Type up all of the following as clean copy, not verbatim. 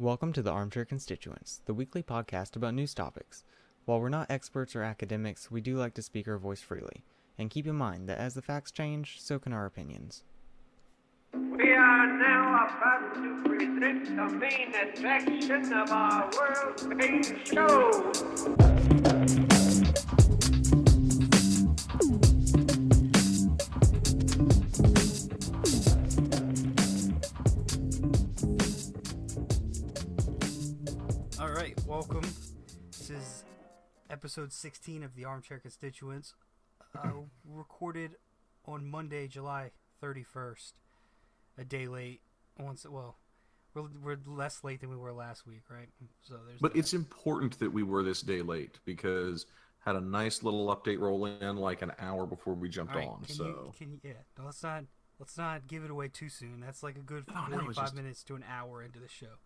Welcome to the Armchair Constituents, the weekly podcast about news topics. While we're not experts or academics, we do like to speak our voice freely. And keep in mind that as the facts change, so can our opinions. We are now about to present the main attraction of our world-famous show. All right, welcome. This is episode 16 of the Armchair Constituents, recorded on Monday, July 31st. A day late. We're less late than we were last week, right? So But it's important that we were this day late because had a nice little update roll in like an hour before we jumped on. Let's not give it away too soon. That's like a good 45 minutes to an hour into the show.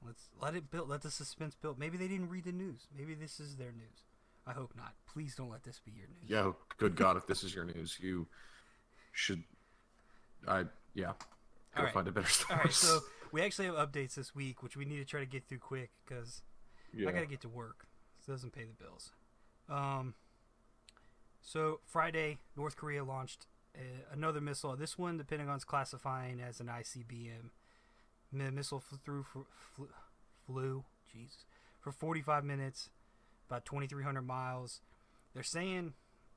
Let's let it build. Let the suspense build. Maybe they didn't read the news. Maybe this is their news. I hope not. Please don't let this be your news. Yeah, good God, if this is your news, you should. Go find a better source. All right, so we actually have updates this week, which we need to try to get through quick because I got to get to work. So it doesn't pay the bills. So Friday, North Korea launched another missile. This one, the Pentagon's classifying as an ICBM. The missile flew for 45 minutes, about 2,300 miles. They're saying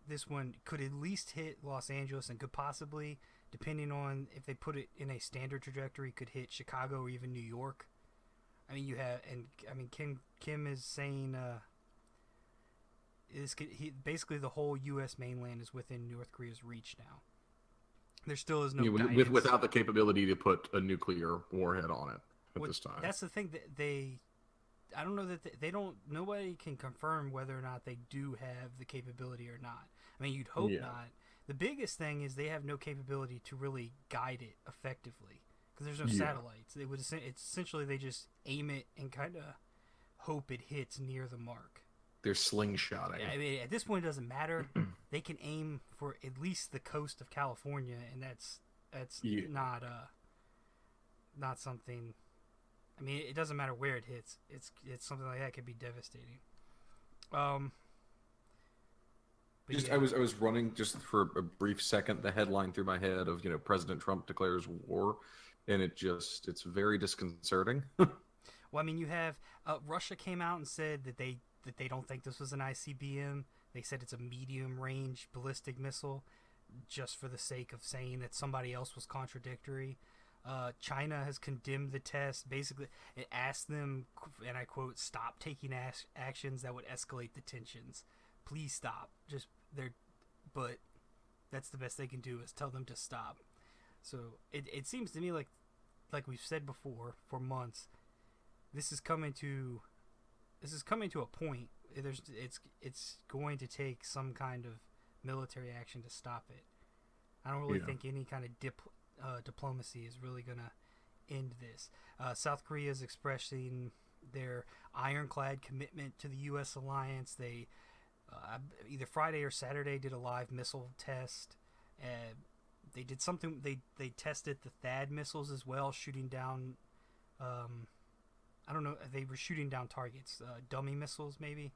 this one could at least hit Los Angeles and could possibly, depending on if they put it in a standard trajectory, could hit Chicago or even New York. Kim is saying basically the whole U.S. mainland is within North Korea's reach now. There still is no guidance. Without the capability to put a nuclear warhead on it at this time. That's the thing that I don't know that they don't. Nobody can confirm whether or not they do have the capability or not. I mean, you'd hope not. The biggest thing is they have no capability to really guide it effectively because there's no satellites. It's essentially they just aim it and kind of hope it hits near the mark. They're slingshotting. Yeah, I mean, at this point, it doesn't matter. They can aim for at least the coast of California, and that's not something. I mean, it doesn't matter where it hits. It's something like that could be devastating. I was running just for a brief second the headline through my head of President Trump declares war, and it's very disconcerting. Well, I mean, you have Russia came out and said that they don't think this was an ICBM. They said it's a medium-range ballistic missile just for the sake of saying that somebody else was contradictory. China has condemned the test. Basically, it asked them, and I quote, "Stop taking actions that would escalate the tensions. Please stop." But that's the best they can do is tell them to stop. So it seems to me like we've said before for months, this is coming to a point. It's going to take some kind of military action to stop it. I don't really think any kind of diplomacy is really going to end this. South Korea is expressing their ironclad commitment to the U.S. alliance. They either Friday or Saturday did a live missile test. They did something. They tested the THAAD missiles as well, shooting down. I don't know. They were shooting down targets, dummy missiles, maybe.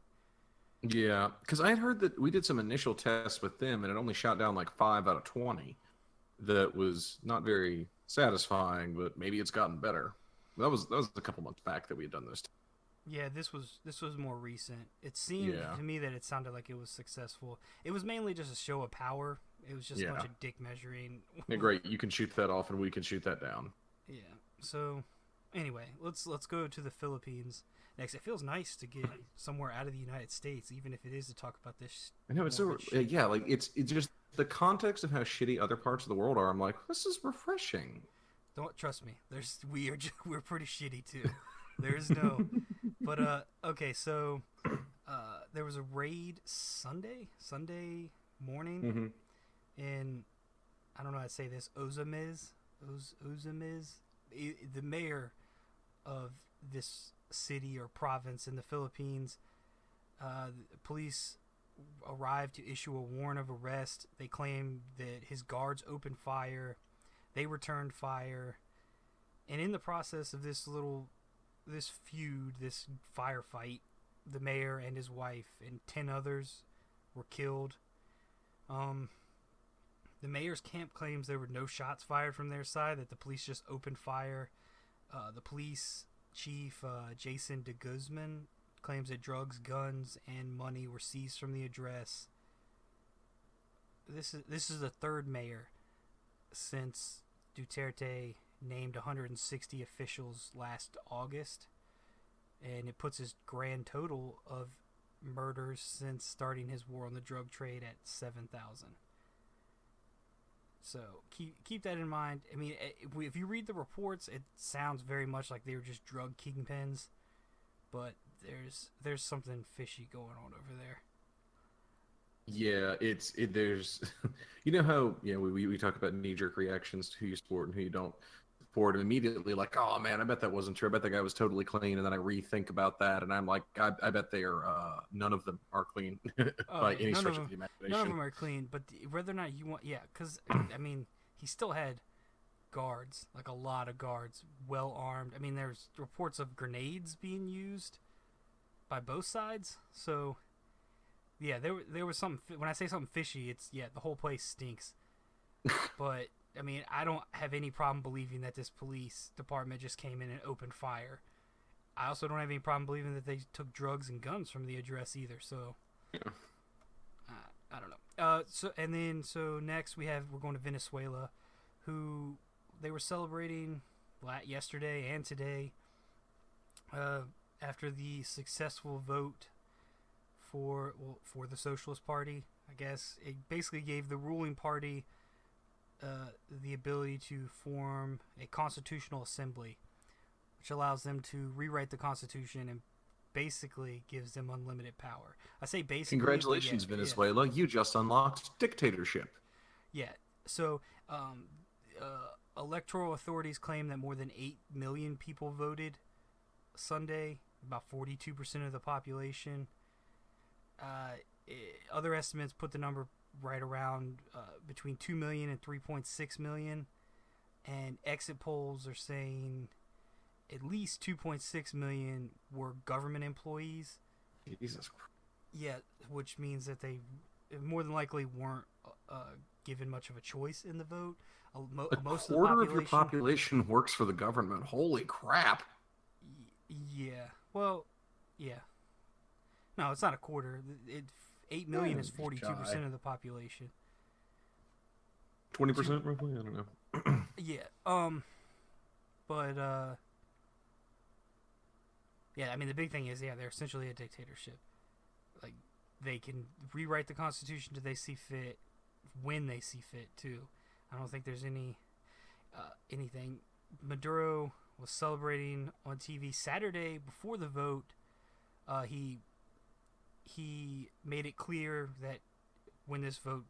Yeah, because I had heard that we did some initial tests with them, and it only shot down like 5 out of 20. That was not very satisfying, but maybe it's gotten better. That was a couple months back that we had done this. Yeah, this was more recent. It seemed to me that it sounded like it was successful. It was mainly just a show of power. It was just a bunch of dick measuring. Yeah, great. You can shoot that off, and we can shoot that down. Yeah. So. Anyway, let's go to the Philippines next. It feels nice to get somewhere out of the United States, even if it is to talk about this. I know it's it's just the context of how shitty other parts of the world are. I'm like, this is refreshing. Don't trust me. We're pretty shitty too. There's no, but okay. So there was a raid Sunday morning, in I don't know how to say this. Ozamiz. The mayor of this city or province in the Philippines, police arrived to issue a warrant of arrest. They claimed that his guards opened fire. They returned fire. And in the process of this little this feud, this firefight, the mayor and his wife and 10 others were killed. The mayor's camp claims there were no shots fired from their side, that the police just opened fire. The police chief, Jason de Guzman, claims that drugs, guns, and money were seized from the address. This is the third mayor since Duterte named 160 officials last August, and it puts his grand total of murders since starting his war on the drug trade at 7,000. So keep that in mind. I mean, if you read the reports, it sounds very much like they were just drug kingpins, but there's something fishy going on over there. Yeah, there's, you know how, we talk about knee-jerk reactions to who you support and who you don't support, and immediately like, oh man, I bet that wasn't true. I bet that guy was totally clean, and then I rethink about that, and I'm like, I bet they are, none of them are clean by any stretch of the imagination. None of them are clean, but whether or not you want, because I mean, he still had guards, like a lot of guards, well armed. I mean, there's reports of grenades being used by both sides, so. Yeah, there was something. When I say something fishy, it's the whole place stinks. But I mean, I don't have any problem believing that this police department just came in and opened fire. I also don't have any problem believing that they took drugs and guns from the address either. So, I don't know. So next we're going to Venezuela, who they were celebrating yesterday and today after the successful vote for the Socialist Party. I guess it basically gave the ruling party the ability to form a constitutional assembly, which allows them to rewrite the Constitution and basically gives them unlimited power. I say basically. Congratulations, Venezuela! You just unlocked dictatorship. Yeah. So, electoral authorities claim that more than 8 million people voted Sunday, about 42% of the population. Other estimates put the number right around between 2 million and 3.6 million, and exit polls are saying at least 2.6 million were government employees. Jesus. Yeah, which means that they more than likely weren't given much of a choice in the vote. Most a quarter of your population works for the government. Holy crap. Yeah. Well, yeah. No, it's not a quarter. 8 million is 42% of the population. 20% roughly? I don't know. Yeah. But yeah, I mean the big thing is they're essentially a dictatorship. Like they can rewrite the Constitution do they see fit, when they see fit too. I don't think there's anything. Maduro was celebrating on TV Saturday before the vote. He made it clear that when this vote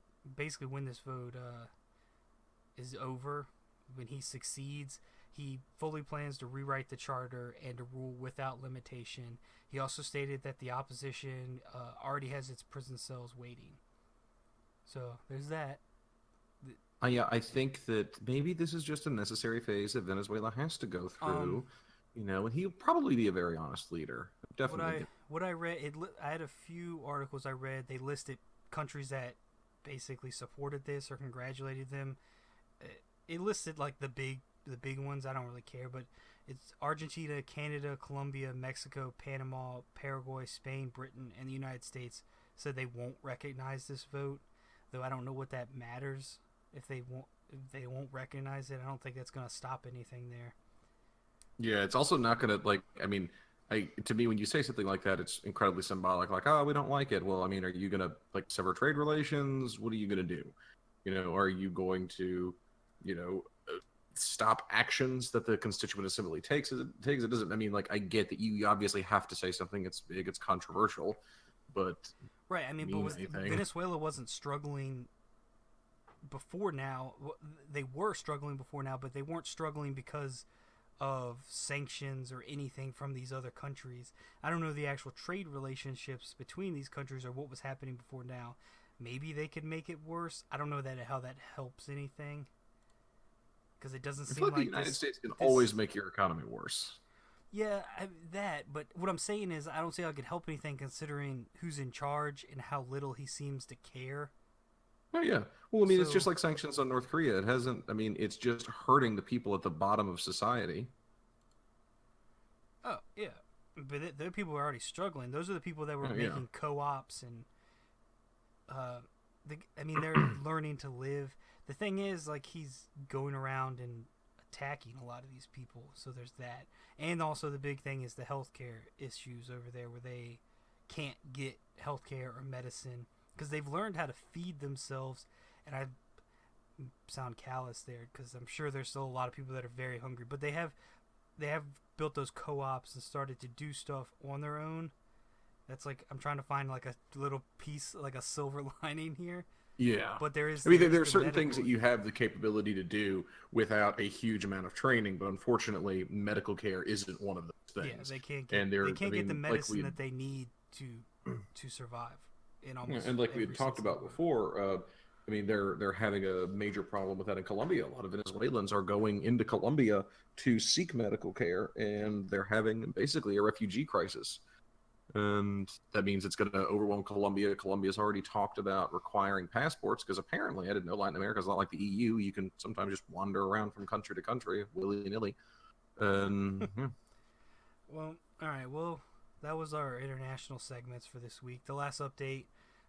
is over, when he succeeds, he fully plans to rewrite the charter and to rule without limitation. He also stated that the opposition already has its prison cells waiting. So there's that. Yeah, I think that maybe this is just a necessary phase that Venezuela has to go through. And he'll probably be a very honest leader. Definitely. What I read, I had a few articles I read. They listed countries that basically supported this or congratulated them. It listed like the big ones. I don't really care, but it's Argentina, Canada, Colombia, Mexico, Panama, Paraguay, Spain, Britain, and the United States said they won't recognize this vote. Though I don't know what that matters. If they won't recognize it, I don't think that's going to stop anything there. Yeah, it's also not going to, to me, when you say something like that, it's incredibly symbolic. Like, oh, we don't like it. Well, I mean, are you going to, sever trade relations? What are you going to do? Are you going to, stop actions that the Constituent Assembly takes? It doesn't, I get that you obviously have to say something. It's big, it's controversial, but... Right, Venezuela wasn't struggling before now. They were struggling before now, but they weren't struggling because of sanctions or anything from these other countries. I don't know the actual trade relationships between these countries or what was happening before now. Maybe they could make it worse. I don't know how that helps anything, because it doesn't seem like the United States can always make your economy worse. Yeah, but what I'm saying is I don't see how it could help anything considering who's in charge and how little he seems to care. Oh, yeah. Well, I mean, it's So- just like sanctions on North Korea. It hasn't, I mean, it's just hurting the people at the bottom of society. Oh, yeah. But the people who are already struggling. Those are the people that were Oh, yeah. making co-ops and, they're learning to live. The thing is, like, he's going around and attacking a lot of these people. So there's that. And also the big thing is the healthcare issues over there where they can't get healthcare or medicine because they've learned how to feed themselves. And I sound callous there because I'm sure there's still a lot of people that are very hungry, but they have built those co-ops and started to do stuff on their own. That's like I'm trying to find like a little piece, like a silver lining here. Yeah. But there is. I mean, there there are is the certain things that medical- you have the capability to do without a huge amount of training, but unfortunately, medical care isn't one of those Yeah, things. they can't And get. they're- They can't I get the mean, like medicine we- that they need to survive. In Yeah, almost and like we had every talked sense of about the word. before, I mean, they're having a major problem with that in Colombia. A lot of Venezuelans are going into Colombia to seek medical care, and they're having basically a refugee crisis. And that means it's going to overwhelm Colombia. Colombia's already talked about requiring passports because apparently, I didn't know Latin America is not like the EU. You can sometimes just wander around from country to country willy-nilly. And yeah. Well, all right. Well, that was our international segments for this week. The last update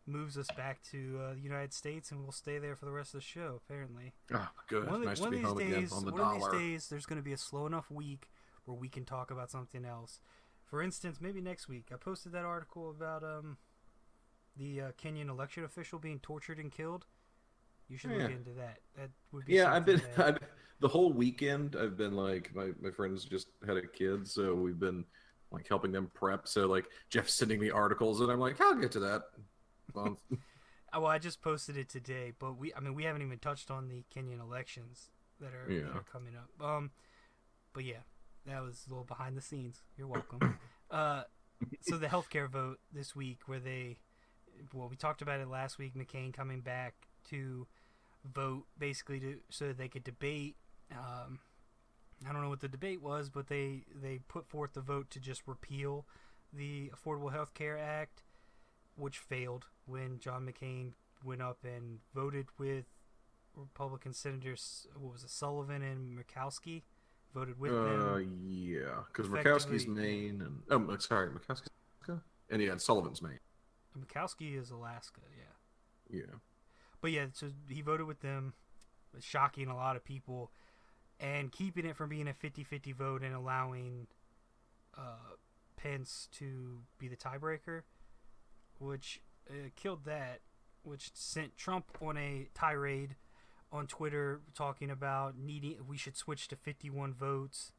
moves us back to the United States, and we'll stay there for the rest of the show. Apparently, Oh, good. Nice to one be of these home again days, on the one of dollar. these days, there's going to be a slow enough week where we can talk about something else. For instance, maybe next week. I posted that article about the Kenyan election official being tortured and killed. You should look Yeah. into that. That would be Yeah, I've been something that- the whole weekend. I've been like my friends just had a kid, so we've been like helping them prep. So like Jeff's sending me articles, and I'm like, I'll get to that. Well, Well, I just posted it today, but we haven't even touched on the Kenyan elections that are coming up. But yeah, that was a little behind the scenes. You're welcome. So the healthcare vote this week, where we talked about it last week. McCain coming back to vote basically so that they could debate. I don't know what the debate was, but they put forth the vote to just repeal the Affordable Health Care Act, which failed when John McCain went up and voted with Republican senators. What was it, Sullivan and Murkowski? Voted with them. yeah, because Effectively- Murkowski's Maine and Murkowski's Alaska, and yeah, and Sullivan's Maine. Murkowski is Alaska, yeah. Yeah, But yeah, so he voted with them, shocking a lot of people, and keeping it from being a 50-50 vote and allowing Pence to be the tiebreaker, which killed that, which sent Trump on a tirade on Twitter talking about we should switch to 51 votes,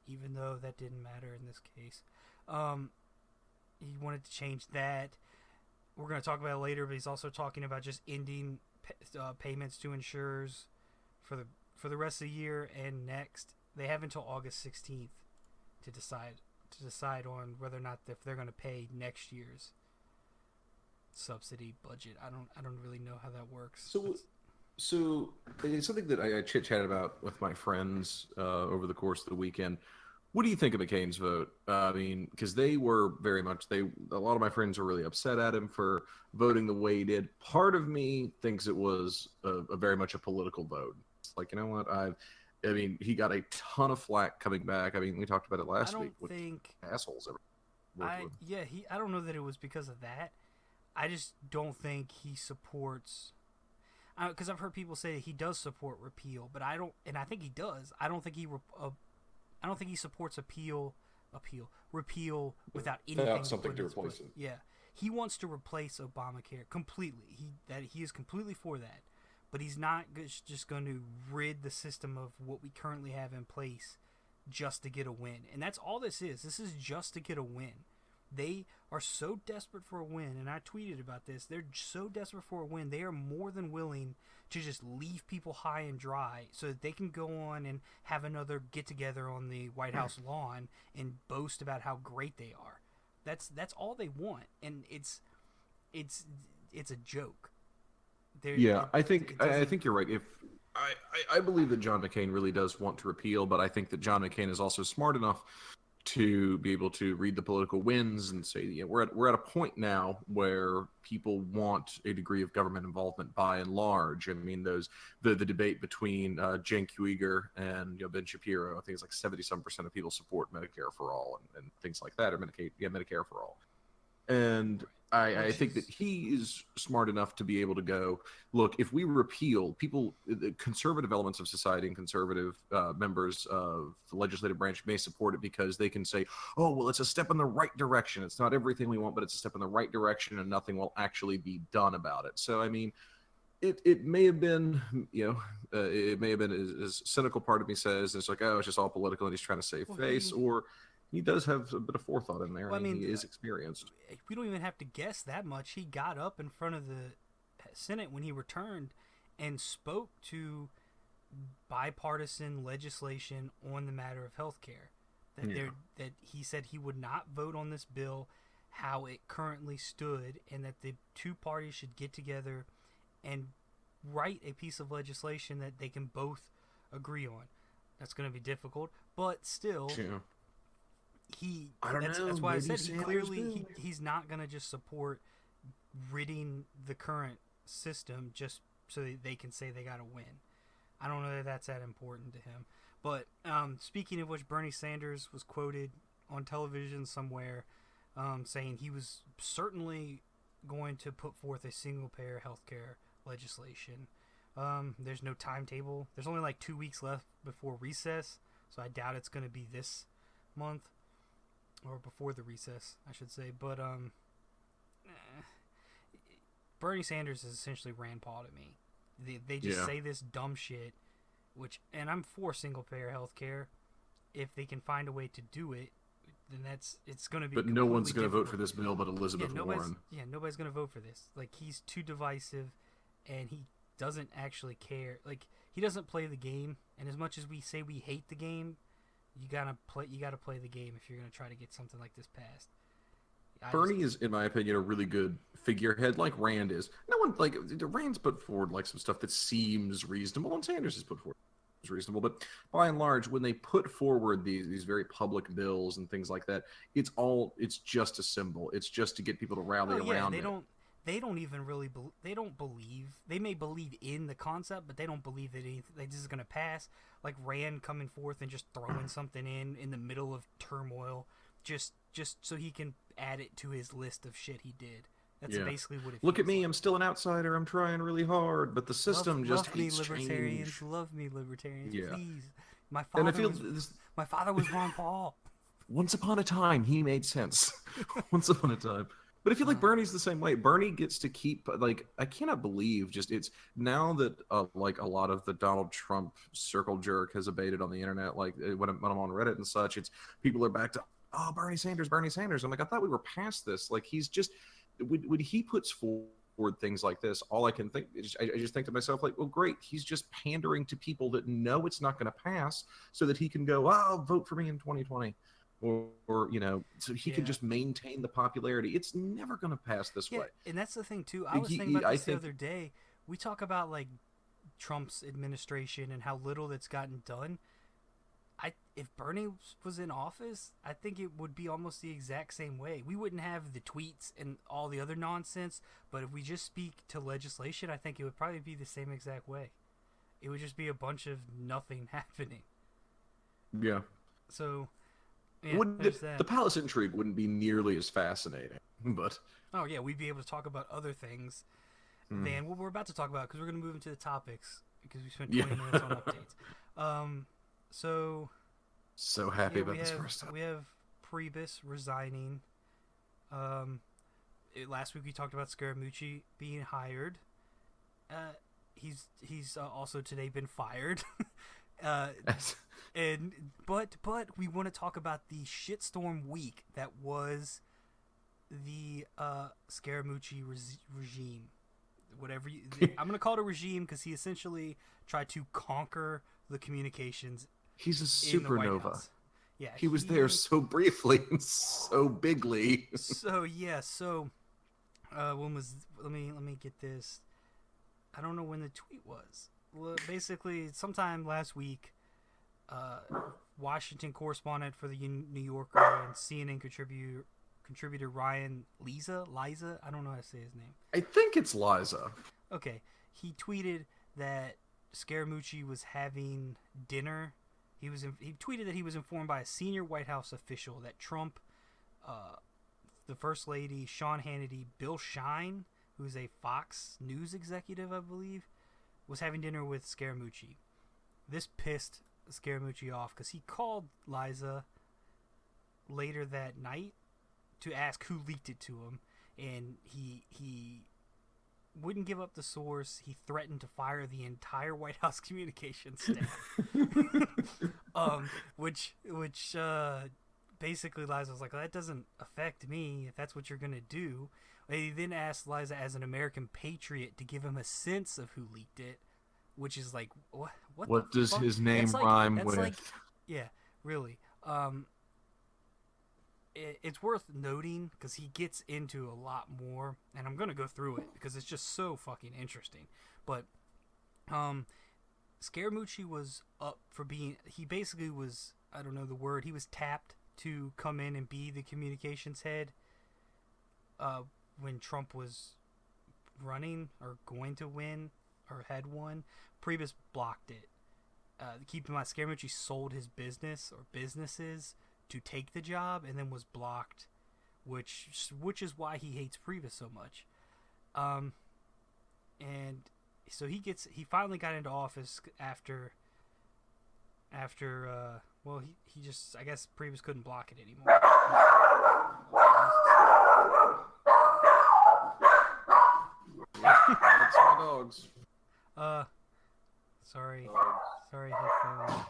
even though that didn't matter in this case. He wanted to change that. We're going to talk about it later, but he's also talking about just ending payments to insurers for the rest of the year and next. They have until August 16th to decide on whether or not if they're going to pay next year's subsidy budget. I don't really know how that works. So it's something that I chit-chatted about with my friends over the course of the weekend. What do you think of McCain's vote? I mean, because they were very much a lot of my friends were really upset at him for voting the way he did. Part of me thinks it was a very much a political vote. It's like, you know what? I mean, he got a ton of flack coming back. I mean, we talked about it last week. I don't think Assholes ever. I don't know that it was because of that. I just don't think he supports. Because I've heard people say that he does support repeal, but I don't, and I think he does. I don't think he supports repeal without anything. Without something put to in his replace foot. it. Yeah, he wants to replace Obamacare completely. He is completely for that, but he's not just going to rid the system of what we currently have in place just to get a win. And that's all this is. This is just to get a win. They are so desperate for a win, and I tweeted about this. They're so desperate for a win, they are more than willing to just leave people high and dry so that they can go on and have another get-together on the White House lawn and boast about how great they are. That's all they want, and it's a joke. I think you're right. I believe that John McCain really does want to repeal, but I think that John McCain is also smart enough to be able to read the political winds and say, yeah, we're at a point now where people want a degree of government involvement by and large. I mean, the debate between Cenk Uygur and Ben Shapiro, I think it's like 70-some% of people support Medicare for all and things like that, or Medicare for all. And I think that he is smart enough to be able to go, look, if we repeal, the conservative elements of society and conservative members of the legislative branch may support it because they can say, oh, well, it's a step in the right direction. It's not everything we want, but it's a step in the right direction, and nothing will actually be done about it. So, I mean, it may have been, it may have been as cynical part of me says, it's like, oh, it's just all political and he's trying to save face, or he does have a bit of forethought in there. Well, I mean, he is experienced. We don't even have to guess that much. He got up in front of the Senate when he returned and spoke to bipartisan legislation on the matter of health care. That he said he would not vote on this bill how it currently stood, and that the two parties should get together and write a piece of legislation that they can both agree on. That's going to be difficult, but still... Yeah. That's why I said he's not going to just support ridding the current system just so that they can say they got to win. I don't know that that's that important to him. But speaking of which, Bernie Sanders was quoted on television somewhere saying he was certainly going to put forth a single-payer healthcare legislation. There's no timetable. There's only like 2 weeks left before recess, so I doubt it's going to be this month. Or before the recess, I should say. But Bernie Sanders is essentially Rand Paul to me. They just say this dumb shit, and I'm for single-payer health care. If they can find a way to do it, then it's going to be. But no one's going to vote for this bill but Elizabeth Warren. Yeah, nobody's going to vote for this. Like, he's too divisive, and he doesn't actually care. Like, he doesn't play the game, and as much as we say we hate the game, you gotta play the game if you're gonna try to get something like this passed. Bernie is, in my opinion, a really good figurehead, like Rand is. No one Rand's put forward like some stuff that seems reasonable, and Sanders has put forward is reasonable. But by and large, when they put forward these very public bills and things like that, it's just a symbol. It's just to get people to rally around. They don't even really they don't believe. They may believe in the concept, but they don't believe that this is going to pass. Like Rand coming forth and just throwing something in the middle of turmoil, just so he can add it to his list of shit he did. That's basically what it. Look at me, like. I'm still an outsider. I'm trying really hard, but the system love me, libertarians. Change. Love me, libertarians. Yeah. Please. My father was Ron Paul. Once upon a time, he made sense. Once upon a time. But I feel like Bernie's the same way. Bernie gets to keep, I cannot believe it's now that a lot of the Donald Trump circle jerk has abated on the internet, like when I'm on Reddit and such, it's people are back to, oh, Bernie Sanders. I'm like, I thought we were past this. Like, he's just, when he puts forward things like this, all I can think is, I just think to myself, like, well, great. He's just pandering to people that know it's not going to pass so that he can go, oh, vote for me in 2020. Or so he can just maintain the popularity. It's never going to pass this way. And that's the thing, too. I was thinking about this the other day. We talk about, like, Trump's administration and how little that's gotten done. If Bernie was in office, I think it would be almost the exact same way. We wouldn't have the tweets and all the other nonsense, but if we just speak to legislation, I think it would probably be the same exact way. It would just be a bunch of nothing happening. Yeah. So... Yeah, the palace intrigue wouldn't be nearly as fascinating, but we'd be able to talk about other things than what we're about to talk about, because we're going to move into the topics because we spent 20 minutes on updates. So happy about this first time. We have Priebus resigning. Last week we talked about Scaramucci being hired. He's also today been fired. But we want to talk about the shitstorm week that was the Scaramucci regime. I'm going to call it a regime because he essentially tried to conquer the communications. He's a supernova. Yeah, he was there so briefly and so bigly. When was? Let me get this. I don't know when the tweet was. basically, sometime last week, Washington correspondent for the New Yorker and CNN contributor Ryan Liza, I don't know how to say his name. I think it's Liza. Okay, he tweeted that Scaramucci was having dinner. He tweeted that he was informed by a senior White House official that Trump, the First Lady, Sean Hannity, Bill Shine, who's a Fox News executive, I believe, was having dinner with Scaramucci. This pissed Scaramucci off because he called Liza later that night to ask who leaked it to him, and he wouldn't give up the source. He threatened to fire the entire White House communications staff. Which basically Liza was like, well, that doesn't affect me if that's what you're gonna do. And he then asked Liza as an American patriot to give him a sense of who leaked it, which is like, what does fuck? his name rhyme with? Like, yeah, really. It's worth noting because he gets into a lot more, and I'm gonna go through it because it's just so fucking interesting. But Scaramucci was up for being. He basically was. I don't know the word. He was tapped to come in and be the communications head. When Trump was running or going to win or had won, Priebus blocked it. Keep in mind, Scaramucci sold his business or businesses to take the job and then was blocked, which is why he hates Priebus so much. And so he finally got into office after he just, I guess Priebus couldn't block it anymore. That's my dogs. Sorry, headphones.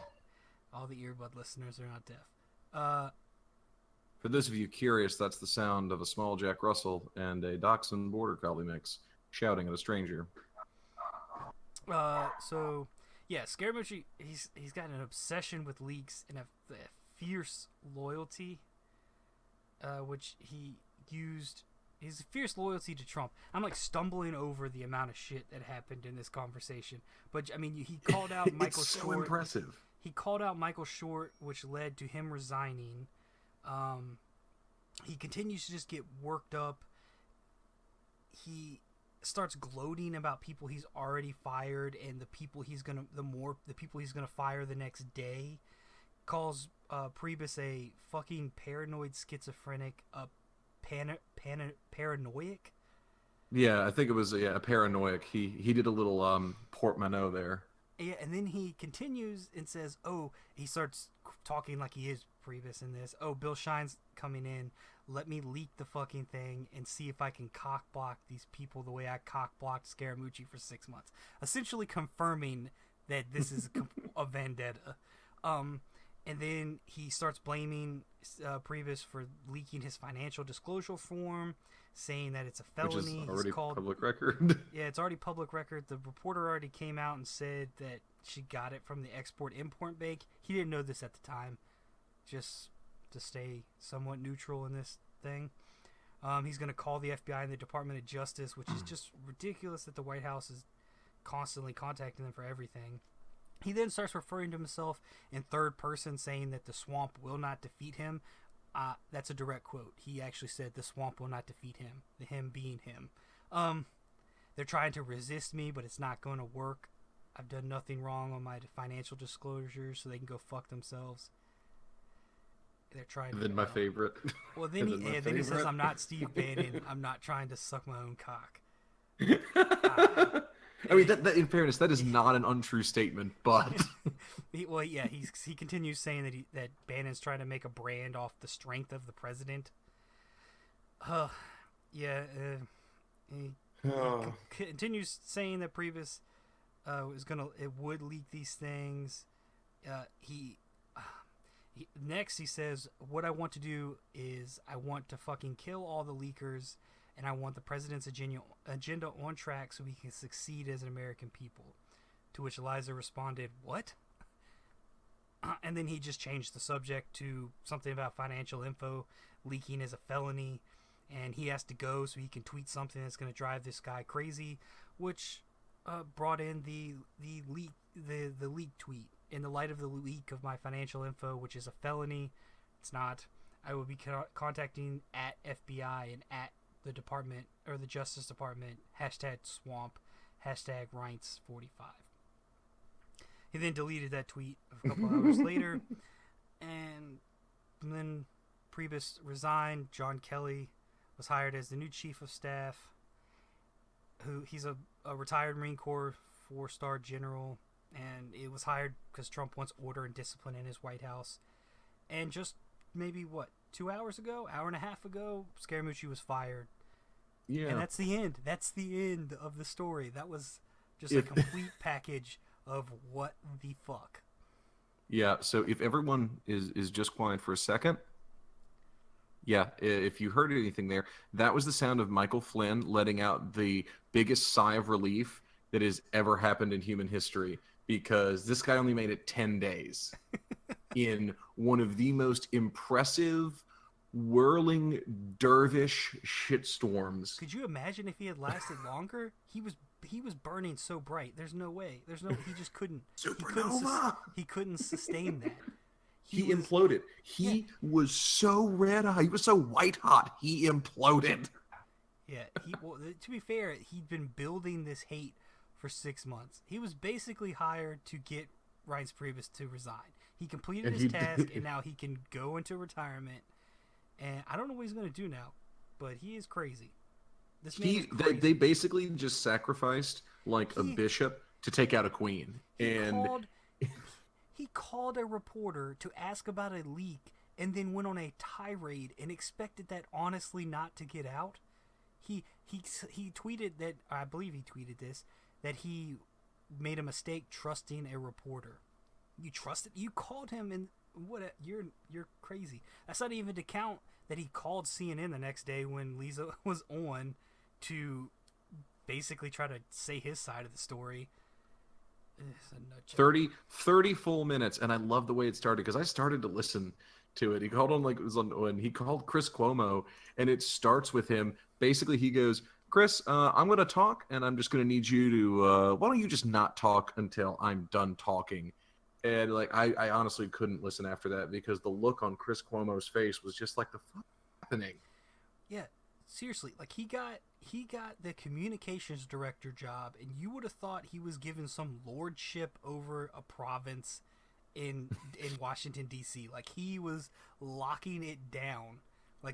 All the earbud listeners are not deaf. For those of you curious, that's the sound of a small Jack Russell and a Dachshund Border Collie mix shouting at a stranger. So yeah, Scaramucci, he's got an obsession with leaks and a fierce loyalty, which he used. His fierce loyalty to Trump. I'm like stumbling over the amount of shit that happened in this conversation. But I mean, he called out Michael It's so Short. impressive. He called out Michael Short, which led to him resigning. He continues to just get worked up. He starts gloating about people he's already fired and the people he's gonna fire the next day. Calls Priebus a fucking paranoid schizophrenic, paranoiac. Yeah, I think it was a paranoiac. He did a little portmanteau there. Yeah, and then he continues and says, he starts talking like he is Priebus in this. Bill Shine's coming in. Let me leak the fucking thing and see if I can cockblock these people the way I cockblocked Scaramucci for 6 months. Essentially confirming that this is a vendetta. And then he starts blaming Priebus for leaking his financial disclosure form, saying that it's a felony. Which is already public record. Yeah, it's already public record. The reporter already came out and said that she got it from the Export-Import Bank. He didn't know this at the time, just to stay somewhat neutral in this thing. He's going to call the FBI and the Department of Justice, which is just ridiculous that the White House is constantly contacting them for everything. He then starts referring to himself in third person, saying that the swamp will not defeat him. That's a direct quote. He actually said the swamp will not defeat him, the him being him. They're trying to resist me, but it's not going to work. I've done nothing wrong on my financial disclosures, so they can go fuck themselves. They're trying. And then my favorite. Well, then he says, "I'm not Steve Bannon. I'm not trying to suck my own cock." I mean, that in fairness, that is not an untrue statement, but he continues saying that Bannon's trying to make a brand off the strength of the president. He continues saying that Priebus would leak these things. Next he says, what I want to do is I want to fucking kill all the leakers, and I want the president's agenda on track so we can succeed as an American people. To which Eliza responded, what? And then he just changed the subject to something about financial info leaking is a felony, and he has to go so he can tweet something that's going to drive this guy crazy, which brought in the leak tweet. In the light of the leak of my financial info, which is a felony, it's not. I will be contacting at FBI and at the department or the Justice Department #swamp #Reince45. He then deleted that tweet a couple hours later, and then Priebus resigned. John Kelly was hired as the new chief of staff. He's a retired Marine Corps 4-star general, and it was hired because Trump wants order and discipline in his White House. And just maybe 2 hours ago, hour and a half ago, Scaramucci was fired. Yeah, and that's the end. That's the end of the story. That was just a complete package of what the fuck. Yeah. So if everyone is just quiet for a second. Yeah, if you heard anything there, that was the sound of Michael Flynn letting out the biggest sigh of relief that has ever happened in human history, because this guy only made it 10 days in one of the most impressive, whirling dervish shitstorms. Could you imagine if he had lasted longer? He was burning so bright. There's no way. He just couldn't. Supernova! He couldn't sustain that. He imploded. He was so red hot. He was so white hot. He imploded. Yeah. To be fair, he'd been building this hate for 6 months. He was basically hired to get Reince Priebus to resign. He completed his task, and now he can go into retirement. And I don't know what he's going to do now, but he is crazy. This man is crazy. They basically just sacrificed a bishop to take out a queen. He called a reporter to ask about a leak and then went on a tirade and expected that honestly not to get out. He tweeted that, I believe he tweeted this, that he made a mistake trusting a reporter. You called him, and you're crazy. That's not even to count that he called CNN the next day when Lisa was on to basically try to say his side of the story. 30 full minutes, and I love the way it started because I started to listen to it. He called on when he called Chris Cuomo, and it starts with him. Basically, he goes, "Chris, I'm going to talk, and I'm just going to need you to. Why don't you just not talk until I'm done talking?" And I honestly couldn't listen after that because the look on Chris Cuomo's face was just like, the fuck happening. Yeah, seriously, he got the communications director job, and you would have thought he was given some lordship over a province in Washington D.C. He was locking it down.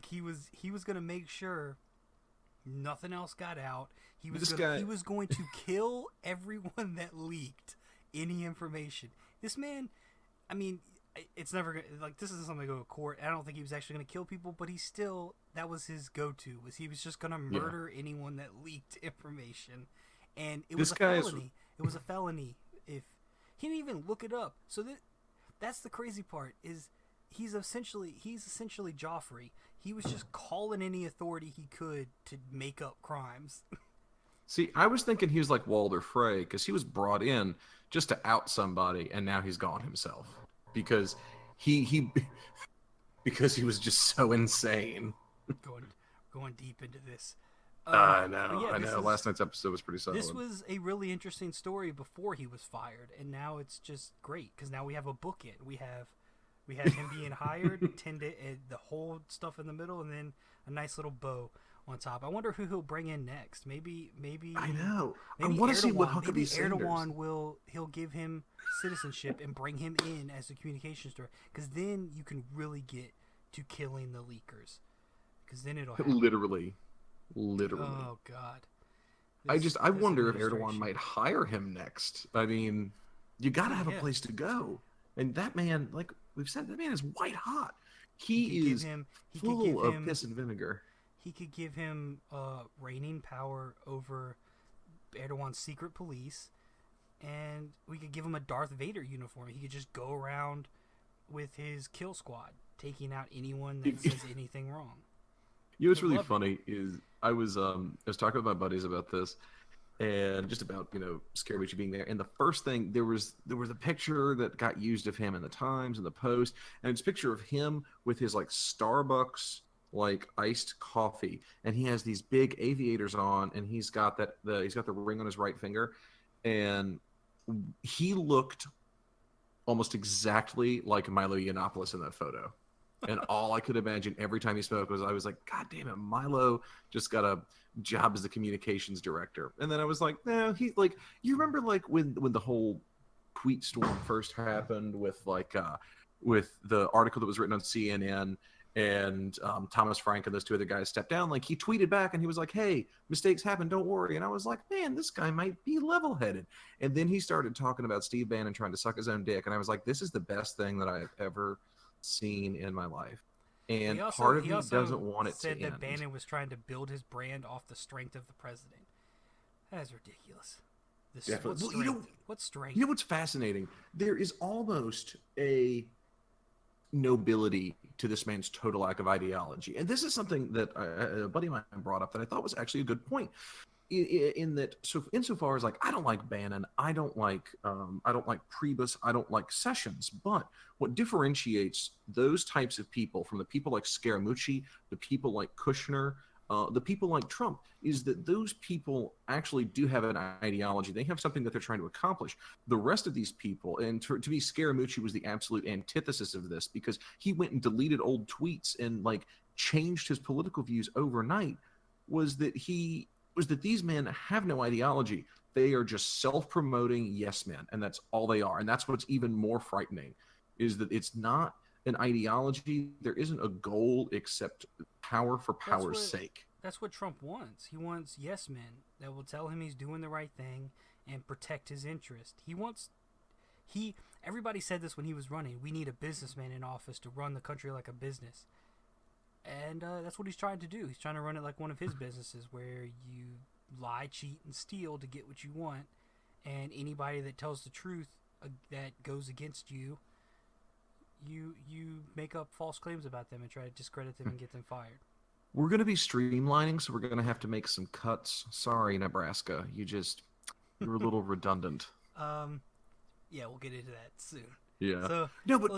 He was going to make sure nothing else got out. He was going to kill everyone that leaked any information. This man, I mean, it's never gonna, this isn't something to go to court. I don't think he was actually going to kill people, but that was his go-to, he was just going to murder anyone that leaked information. And it was a felony. It was a felony. If he didn't even look it up. So that's the crazy part, is he's essentially Joffrey. He was just calling any authority he could to make up crimes. See, I was thinking he was like Walder Frey, because he was brought in just to out somebody, and now he's gone himself because he was just so insane. Going deep into this. I know. Last night's episode was pretty solid. This was a really interesting story before he was fired, and now it's just great because now we have a bookend. We have him being hired, the whole stuff in the middle, and then a nice little bow on top. I wonder who he'll bring in next. Maybe I know. I maybe want to see what maybe Huckabee Sanders. Erdogan he'll give him citizenship and bring him in as a communications director, because then you can really get to killing the leakers. Because then it'll happen. Literally. Oh God. I wonder if Erdogan might hire him next. I mean, you got to have a place to go. And that man, like we've said, that man is white hot. He is full of piss and vinegar. He could give him reigning power over Erdogan's secret police, and we could give him a Darth Vader uniform. He could just go around with his kill squad, taking out anyone that says anything wrong. You know what's really funny is I was talking with my buddies about this, and just about Scaramucci being there. And the first thing, there was a picture that got used of him in the Times and the Post, and it's a picture of him with his Starbucks iced coffee, and he has these big aviators on, and he's got the ring on his right finger, and he looked almost exactly like Milo Yiannopoulos in that photo. And all I could imagine every time he spoke was, I was like, God damn it, Milo just got a job as the communications director. And then I was like, no, he like, you remember like when the whole tweet storm first happened with with the article that was written on CNN, and Thomas Frank and those two other guys stepped down. Like, he tweeted back and he was like, hey, mistakes happen, don't worry. And I was like, man, this guy might be level-headed. And then he started talking about Steve Bannon trying to suck his own dick. And I was like, this is the best thing that I have ever seen in my life. And part of me doesn't want it to end. He said that Bannon was trying to build his brand off the strength of the president. That is ridiculous. Definitely. What strength? You know what's fascinating? There is almost a nobility to this man's total lack of ideology. And this is something that a buddy of mine brought up that I thought was actually a good point. In that, so insofar as like, I don't like Bannon, I don't like Priebus, I don't like Sessions, but what differentiates those types of people from the people like Scaramucci, the people like Kushner, the people like Trump, is that those people actually do have an ideology. They have something that they're trying to accomplish. The rest of these people, and to me, Scaramucci was the absolute antithesis of this, because he went and deleted old tweets and like changed his political views overnight, was that these men have no ideology. They are just self-promoting yes men, and that's all they are. And that's what's even more frightening, is that it's not an ideology. There isn't a goal except power for power's sake. That's what Trump wants. He wants yes men that will tell him he's doing the right thing and protect his interest. Everybody said this when he was running. We need a businessman in office to run the country like a business. And that's what he's trying to do. He's trying to run it like one of his businesses, where you lie, cheat, and steal to get what you want. And anybody that tells the truth that goes against you, you make up false claims about them and try to discredit them and get them fired. We're going to be streamlining, so we're going to have to make some cuts. Sorry, Nebraska. You're a little redundant. Yeah, we'll get into that soon. Yeah. So, no, but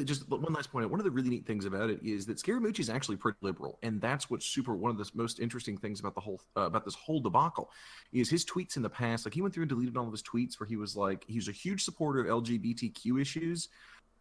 just one last point. One of the really neat things about it is that Scaramucci is actually pretty liberal, and that's what's one of the most interesting things about the whole about this whole debacle, is his tweets in the past. Like, he went through and deleted all of his tweets where he was like, he's a huge supporter of LGBTQ issues,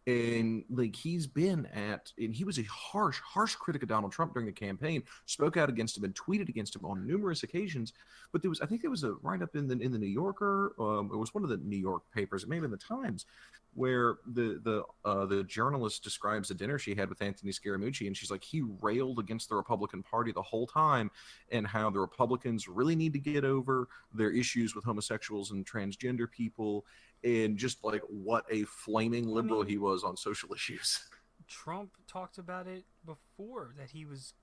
and like he was a harsh critic of Donald Trump during the campaign, spoke out against him and tweeted against him on numerous occasions. But I think there was a write-up in the New Yorker, it was one of the New York papers, maybe in the Times, where the journalist describes a dinner she had with Anthony Scaramucci, and she's like, he railed against the Republican Party the whole time, and how the Republicans really need to get over their issues with homosexuals and transgender people, and just like what a flaming liberal he was on social issues. Trump talked about it before, that he was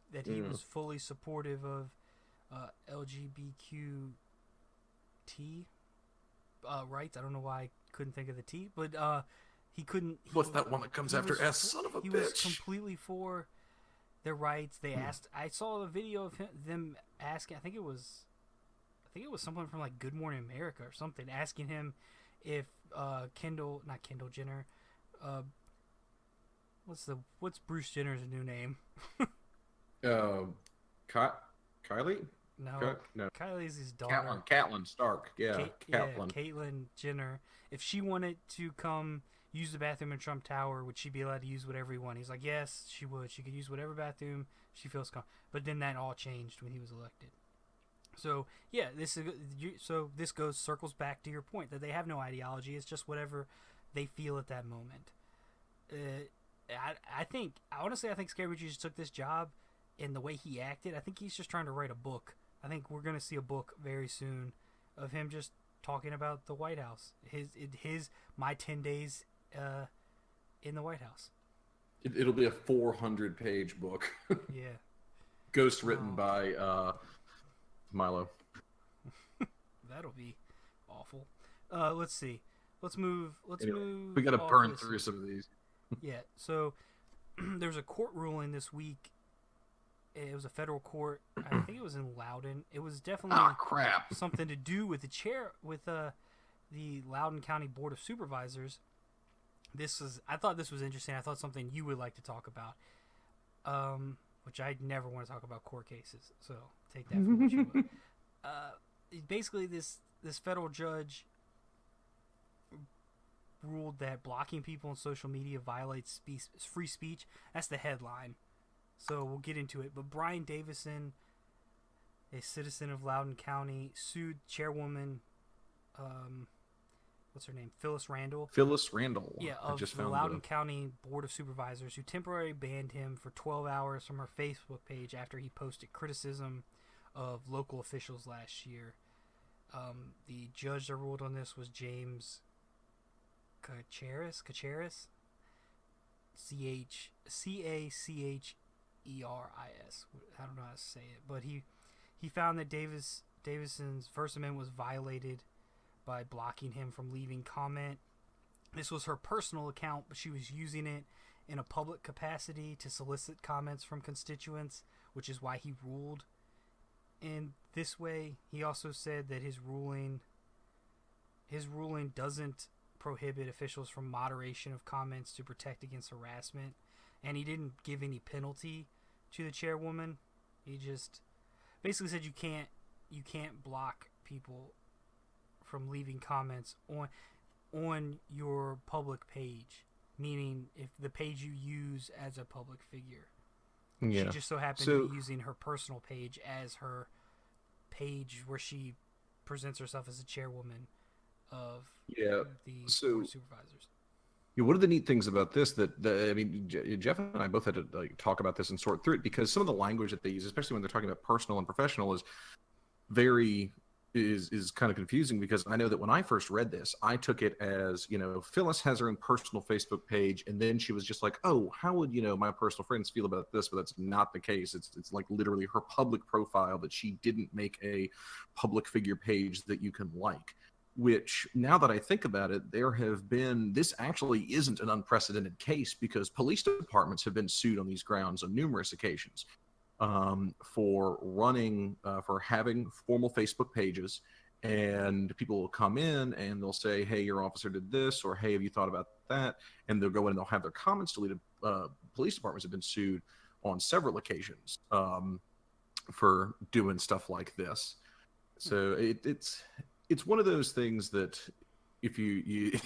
fully supportive of LGBTQ rights. I don't know why I couldn't think of the T, but he couldn't. What's that one that comes after S? Son of a bitch. He was completely for their rights. They asked. I saw a video of them asking. I think it was someone from like Good Morning America or something, asking him if not Kendall Jenner. What's Bruce Jenner's new name? Kylie? No. Kylie's his daughter. Caitlyn Stark. Yeah, Caitlyn. Caitlyn Jenner. If she wanted to come use the bathroom in Trump Tower, would she be allowed to use whatever he wanted? He's like, yes, she would. She could use whatever bathroom she feels comfortable. But then that all changed when he was elected. So yeah, this circles back to your point that they have no ideology. It's just whatever they feel at that moment. I think Scaramucci just took this job, and the way he acted, I think he's just trying to write a book. I think we're going to see a book very soon of him just talking about the White House. My 10 days in the White House. It'll be a 400-page book. Yeah. Ghost written by Milo. That'll be awful. Let's see. Let's move. We got to burn through some of these. Yeah. So there's a court ruling this week. It was a federal court. I think it was in Loudoun. It was definitely something to do with the Loudoun County Board of Supervisors. I thought this was interesting. I thought something you would like to talk about, which I never want to talk about court cases. So take that for what you will. Basically, this this federal judge ruled that blocking people on social media violates free speech. That's the headline. So we'll get into it. But Brian Davison, a citizen of Loudoun County, sued chairwoman, what's her name? Phyllis Randall. Phyllis Randall. Yeah, I of just the found Loudoun County Board of Supervisors, who temporarily banned him for 12 hours from her Facebook page after he posted criticism of local officials last year. The judge that ruled on this was James Caceres? Cacheris. I don't know how to say it, but he found that Davison's First Amendment was violated by blocking him from leaving comment. This was her personal account, but she was using it in a public capacity to solicit comments from constituents, which is why he ruled in this way. He also said that his ruling doesn't prohibit officials from moderation of comments to protect against harassment, and he didn't give any penalty to the chairwoman. He just basically said you can't block people from leaving comments on your public page, meaning if the page you use as a public figure. Yeah. She just so happened to be using her personal page as her page where she presents herself as a chairwoman of the Board of Supervisors. Yeah, one of the neat things about this Jeff and I both had to talk about this and sort through it, because some of the language that they use, especially when they're talking about personal and professional, is kind of confusing, because I know that when I first read this, I took it as, Phyllis has her own personal Facebook page, and then she was just like, oh, how would, my personal friends feel about this? But that's not the case. It's like literally her public profile that she didn't make a public figure page that you can like. Which, now that I think about it, this actually isn't an unprecedented case, because police departments have been sued on these grounds on numerous occasions for having formal Facebook pages, and people will come in and they'll say, hey, your officer did this, or hey, have you thought about that? And they'll go in and they'll have their comments deleted. Police departments have been sued on several occasions for doing stuff like this. So it's one of those things that if you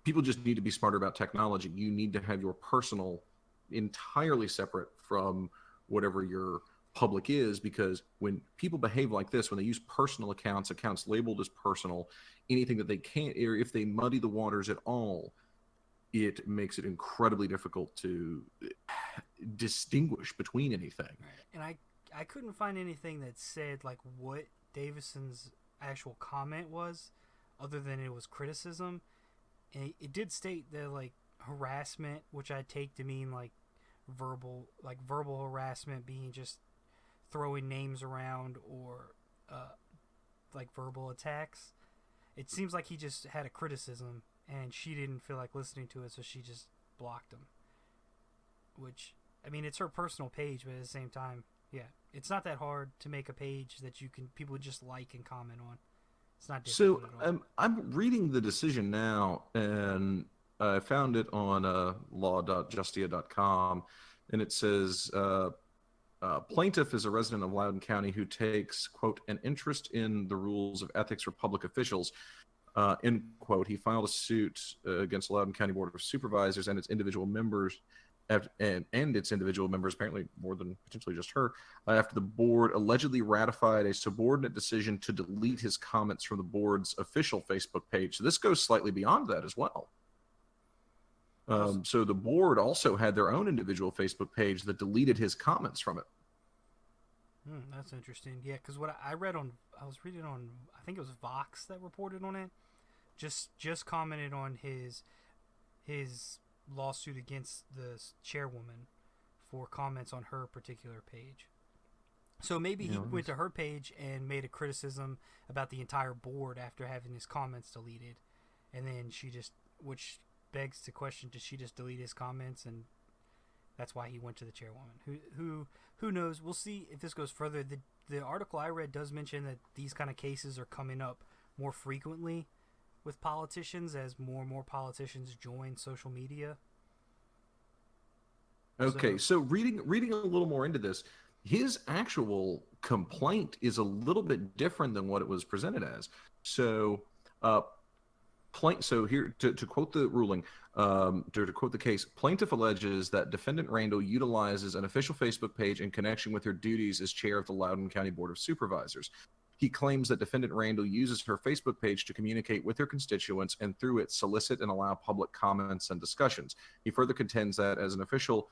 people just need to be smarter about technology. You need to have your personal entirely separate from whatever your public is, because when people behave like this, when they use personal accounts labeled as personal, anything that they can't, or if they muddy the waters at all, it makes it incredibly difficult to distinguish between anything. Right. And I couldn't find anything that said like what Davison's actual comment was, other than it was criticism. And it did state that like harassment, which I take to mean like verbal harassment, being just throwing names around, or like verbal attacks. It seems like he just had a criticism and she didn't feel like listening to it, so she just blocked him. Which, I mean, it's her personal page, but at the same time, yeah, it's not that hard to make a page that people would just like and comment on. It's not difficult at all. I'm reading the decision now, and I found it on law.justia.com, and it says, plaintiff is a resident of Loudoun County who takes, quote, an interest in the rules of ethics for public officials, end quote. He filed a suit against Loudoun County Board of Supervisors and its individual members, apparently more than potentially just her, after the board allegedly ratified a subordinate decision to delete his comments from the board's official Facebook page. So this goes slightly beyond that as well. So the board also had their own individual Facebook page that deleted his comments from it. That's interesting. Yeah, because I was reading on, I think it was Vox that reported on it. Just commented on his lawsuit against the chairwoman for comments on her particular page. So maybe he went to her page and made a criticism about the entire board after having his comments deleted, and then which begs to question, did she just delete his comments, and that's why he went to the chairwoman? Who knows? We'll see if this goes further. The article I read does mention that these kind of cases are coming up more frequently with politicians as more and more politicians join social media. Okay, so reading a little more into this, his actual complaint is a little bit different than what it was presented as. So, so here to quote the ruling, to quote the case, plaintiff alleges that defendant Randall utilizes an official Facebook page in connection with her duties as chair of the Loudoun County Board of Supervisors. He claims that defendant Randall uses her Facebook page to communicate with her constituents and through it solicit and allow public comments and discussions. He further contends that as an official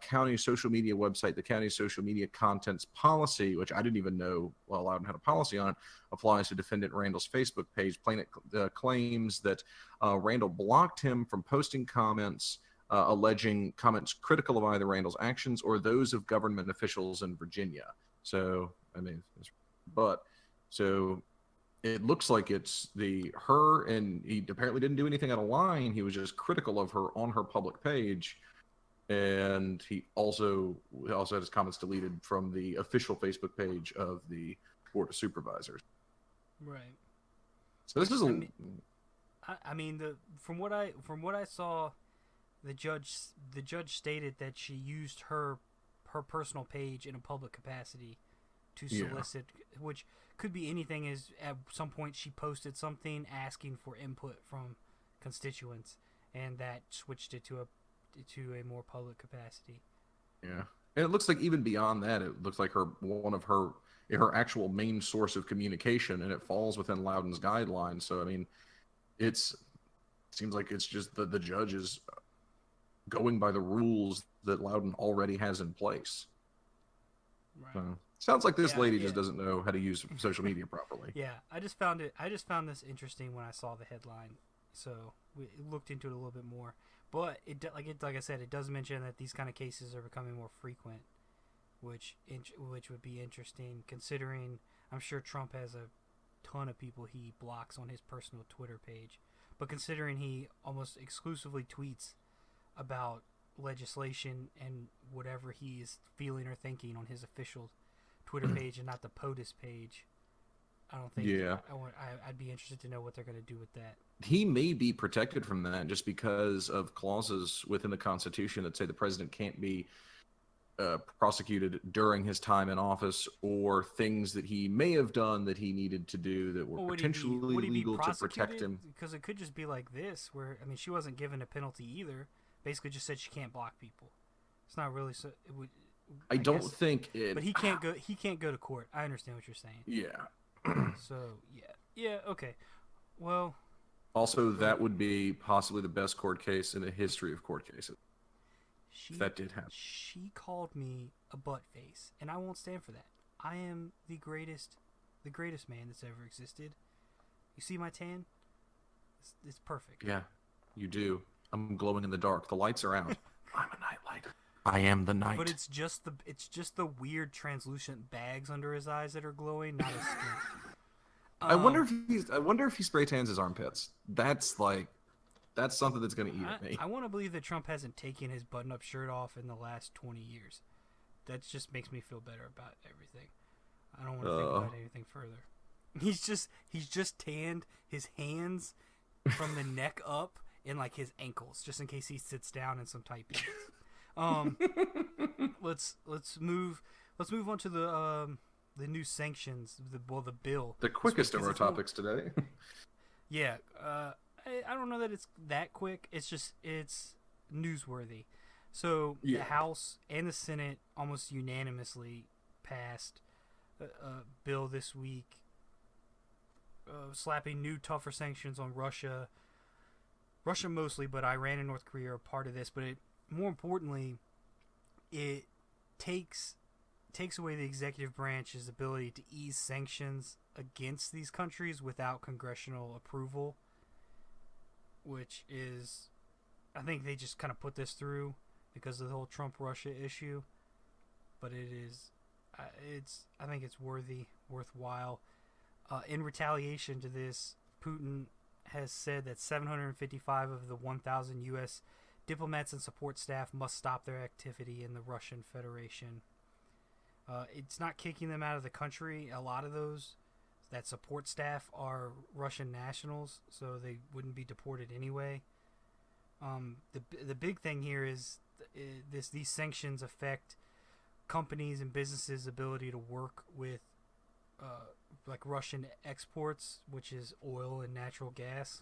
county social media website, the county social media contents policy, which I didn't even know Loudoun had a policy on it, applies to defendant Randall's Facebook page. Plaintiff claims that Randall blocked him from posting comments alleging comments critical of either Randall's actions or those of government officials in Virginia. So, I mean, so it looks like it's her, and he apparently didn't do anything out of line. He was just critical of her on her public page. And he also had his comments deleted from the official Facebook page of the Board of Supervisors. Right. So this is from what I saw, the judge stated that she used her personal page in a public capacity to solicit, which could be anything. As at some point she posted something asking for input from constituents, and that switched it to a more public capacity. Yeah, and it looks like even beyond that, it looks like one of her actual main source of communication, and it falls within Loudoun's guidelines. So I mean, it seems like it's just the judge is going by the rules that Loudoun already has in place. Right. So, sounds like this lady just doesn't know how to use social media properly. Yeah, I just found this interesting when I saw the headline, so we looked into it a little bit more. But like I said, it does mention that these kind of cases are becoming more frequent, which would be interesting considering I'm sure Trump has a ton of people he blocks on his personal Twitter page. But considering he almost exclusively tweets about legislation and whatever he is feeling or thinking on his official Twitter page and not the POTUS page, I don't think. Yeah. I'd be interested to know what they're going to do with that. He may be protected from that just because of clauses within the Constitution that say the president can't be prosecuted during his time in office, or things that he may have done that he needed to do that were potentially legal to protect him. Because it could just be like this, where she wasn't given a penalty either. Basically, just said she can't block people. It's not really so. I don't think it. But he can't go. He can't go to court. I understand what you're saying. Yeah. So yeah. Okay. Well. Also, that would be possibly the best court case in the history of court cases. If that did happen. She called me a butt face, and I won't stand for that. I am the greatest man that's ever existed. You see my tan? It's perfect. Yeah, you do. I'm glowing in the dark. The lights are out. I'm a nightlight. I am the night. But it's just the weird translucent bags under his eyes that are glowing, not his skin. I wonder if he spray tans his armpits. That's something that's going to eat at me. I want to believe that Trump hasn't taken his button-up shirt off in the last 20 years. That just makes me feel better about everything. I don't want to think about anything further. He's just tanned his hands from the neck up and like his ankles, just in case he sits down in some tight pants. Let's move on to the new sanctions, the bill. The quickest of our topics today. Yeah, I don't know that it's that quick. It's newsworthy. So the House and the Senate almost unanimously passed a bill this week, slapping new tougher sanctions on Russia mostly, but Iran and North Korea are part of this. But more importantly, it takes away the executive branch's ability to ease sanctions against these countries without congressional approval, which is, I think they just kind of put this through because of the whole Trump-Russia issue. But I think it's worthwhile. In retaliation to this, Putin has said that 755 of the 1,000 U.S. diplomats and support staff must stop their activity in the Russian Federation. It's not kicking them out of the country. A lot of that support staff are Russian nationals, so they wouldn't be deported anyway. The big thing here is these sanctions affect companies and businesses' ability to work with like Russian exports, which is oil and natural gas,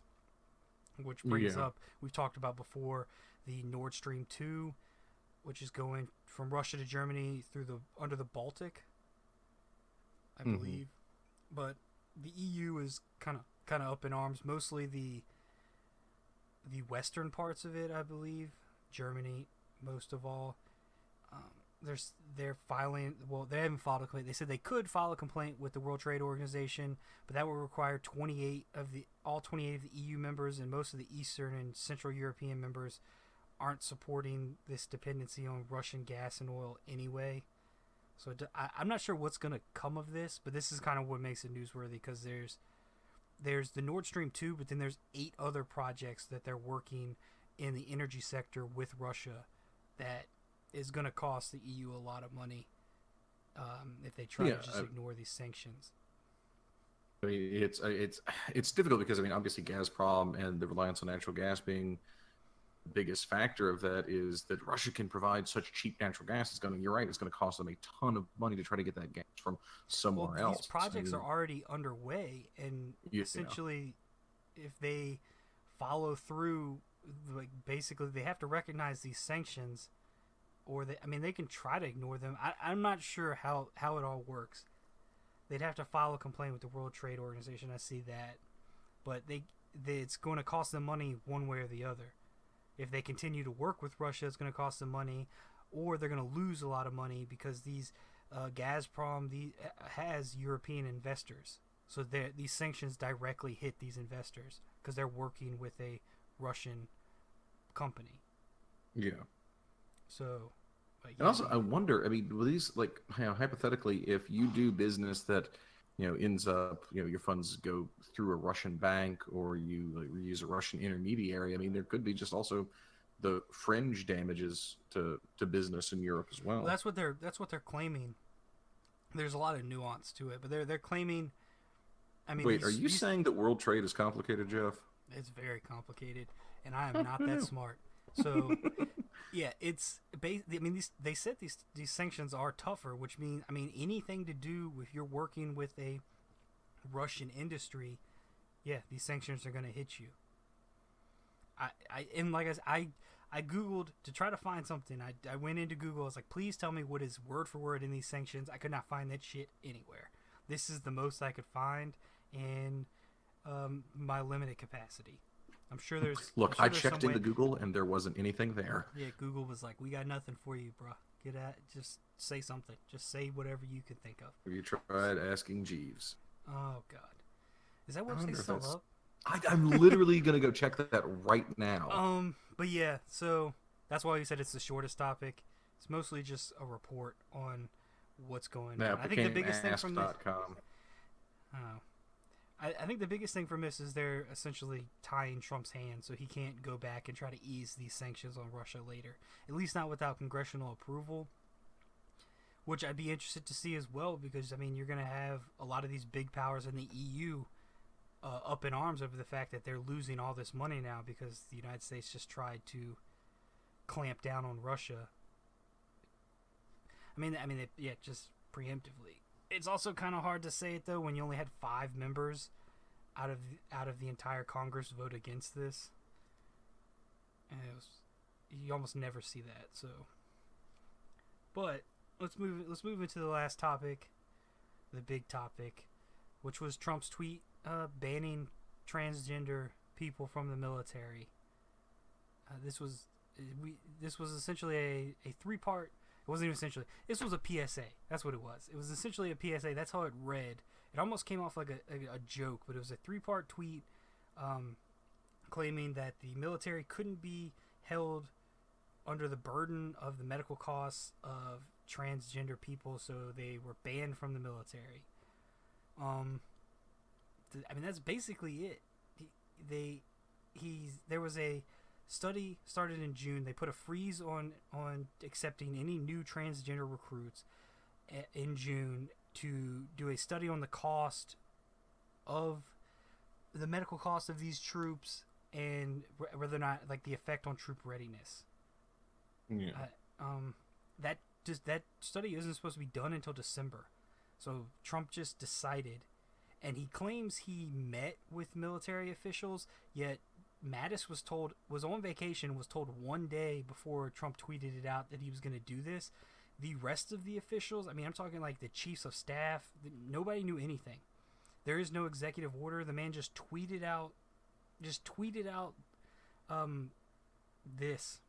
which brings up, we've talked about before, the Nord Stream 2, which is going from Russia to Germany under the Baltic, I believe. But the EU is kind of up in arms, mostly the western parts of it, I believe. Germany, most of all. They're filing. Well, they haven't filed a complaint. They said they could file a complaint with the World Trade Organization, but that would require all 28 of the EU members, and most of the Eastern and Central European members aren't supporting this dependency on Russian gas and oil anyway. So I'm not sure what's going to come of this, but this is kind of what makes it newsworthy, because there's the Nord Stream 2, but then there's 8 other projects that they're working in the energy sector with Russia that is going to cost the EU a lot of money if they try to just ignore these sanctions. I mean, it's difficult because, I mean, obviously Gazprom and the reliance on natural gas being the biggest factor of that is that Russia can provide such cheap natural gas. You're right, it's going to cost them a ton of money to try to get that gas from somewhere else. These projects are already underway, and essentially, if they follow through, like, basically they have to recognize these sanctions, or they can try to ignore them. I'm not sure how it all works. They'd have to file a complaint with the World Trade Organization. I see that, but it's going to cost them money one way or the other. If they continue to work with Russia, it's going to cost them money, or they're going to lose a lot of money because these Gazprom has European investors, so these sanctions directly hit these investors because they're working with a Russian company. Yeah. So, and also, I wonder, I mean, will these, like, hypothetically, if you do business that, ends up, your funds go through a Russian bank, or you use a Russian intermediary, I mean, there could be just also the fringe damages to business in Europe as well. That's what they're claiming. There's a lot of nuance to it, but they're claiming. I mean, wait, are you saying that world trade is complicated, Jeff? It's very complicated, and I am not that smart. So, yeah, it's I mean, they said these sanctions are tougher, which means, I mean, anything to do with you're working with a Russian industry, yeah, these sanctions are going to hit you. I Googled to try to find something. I went into Google. I was like, please tell me what is word for word in these sanctions. I could not find that shit anywhere. This is the most I could find in my limited capacity. I'm sure there's. Look, I checked into Google and there wasn't anything there. Yeah, Google was like, "We got nothing for you, bro. Just say something. Just say whatever you can think of." Have you tried asking Jeeves? Oh God, is that website still up? I'm literally gonna go check that right now. But yeah, so that's why we said it's the shortest topic. It's mostly just a report on what's going on. I think the biggest thing from this. I think the biggest thing from this is they're essentially tying Trump's hands so he can't go back and try to ease these sanctions on Russia later. At least not without congressional approval, which I'd be interested to see as well, because, I mean, you're going to have a lot of these big powers in the EU up in arms over the fact that they're losing all this money now because the United States just tried to clamp down on Russia. Just preemptively. It's also kind of hard to say it, though, when you only had 5 members out of the entire Congress vote against this. And you almost never see that. So, but let's move into the last topic, the big topic, which was Trump's tweet banning transgender people from the military. This was essentially a 3-part. It wasn't even essentially. This was a PSA. That's what it was. It was essentially a PSA. That's how it read. It almost came off like a joke, but it was a 3-part tweet claiming that the military couldn't be held under the burden of the medical costs of transgender people, so they were banned from the military. That's basically it. There was a study started in June. They put a freeze on accepting any new transgender recruits in June to do a study on the medical cost of these troops and whether or not, like, the effect on troop readiness. Yeah. That that study isn't supposed to be done until December. So Trump just decided, and he claims he met with military officials, yet Mattis was on vacation, was told one day before Trump tweeted it out that he was going to do this. The rest of the officials, I mean, I'm talking like the chiefs of staff, nobody knew anything. There is no executive order. The man just tweeted out this.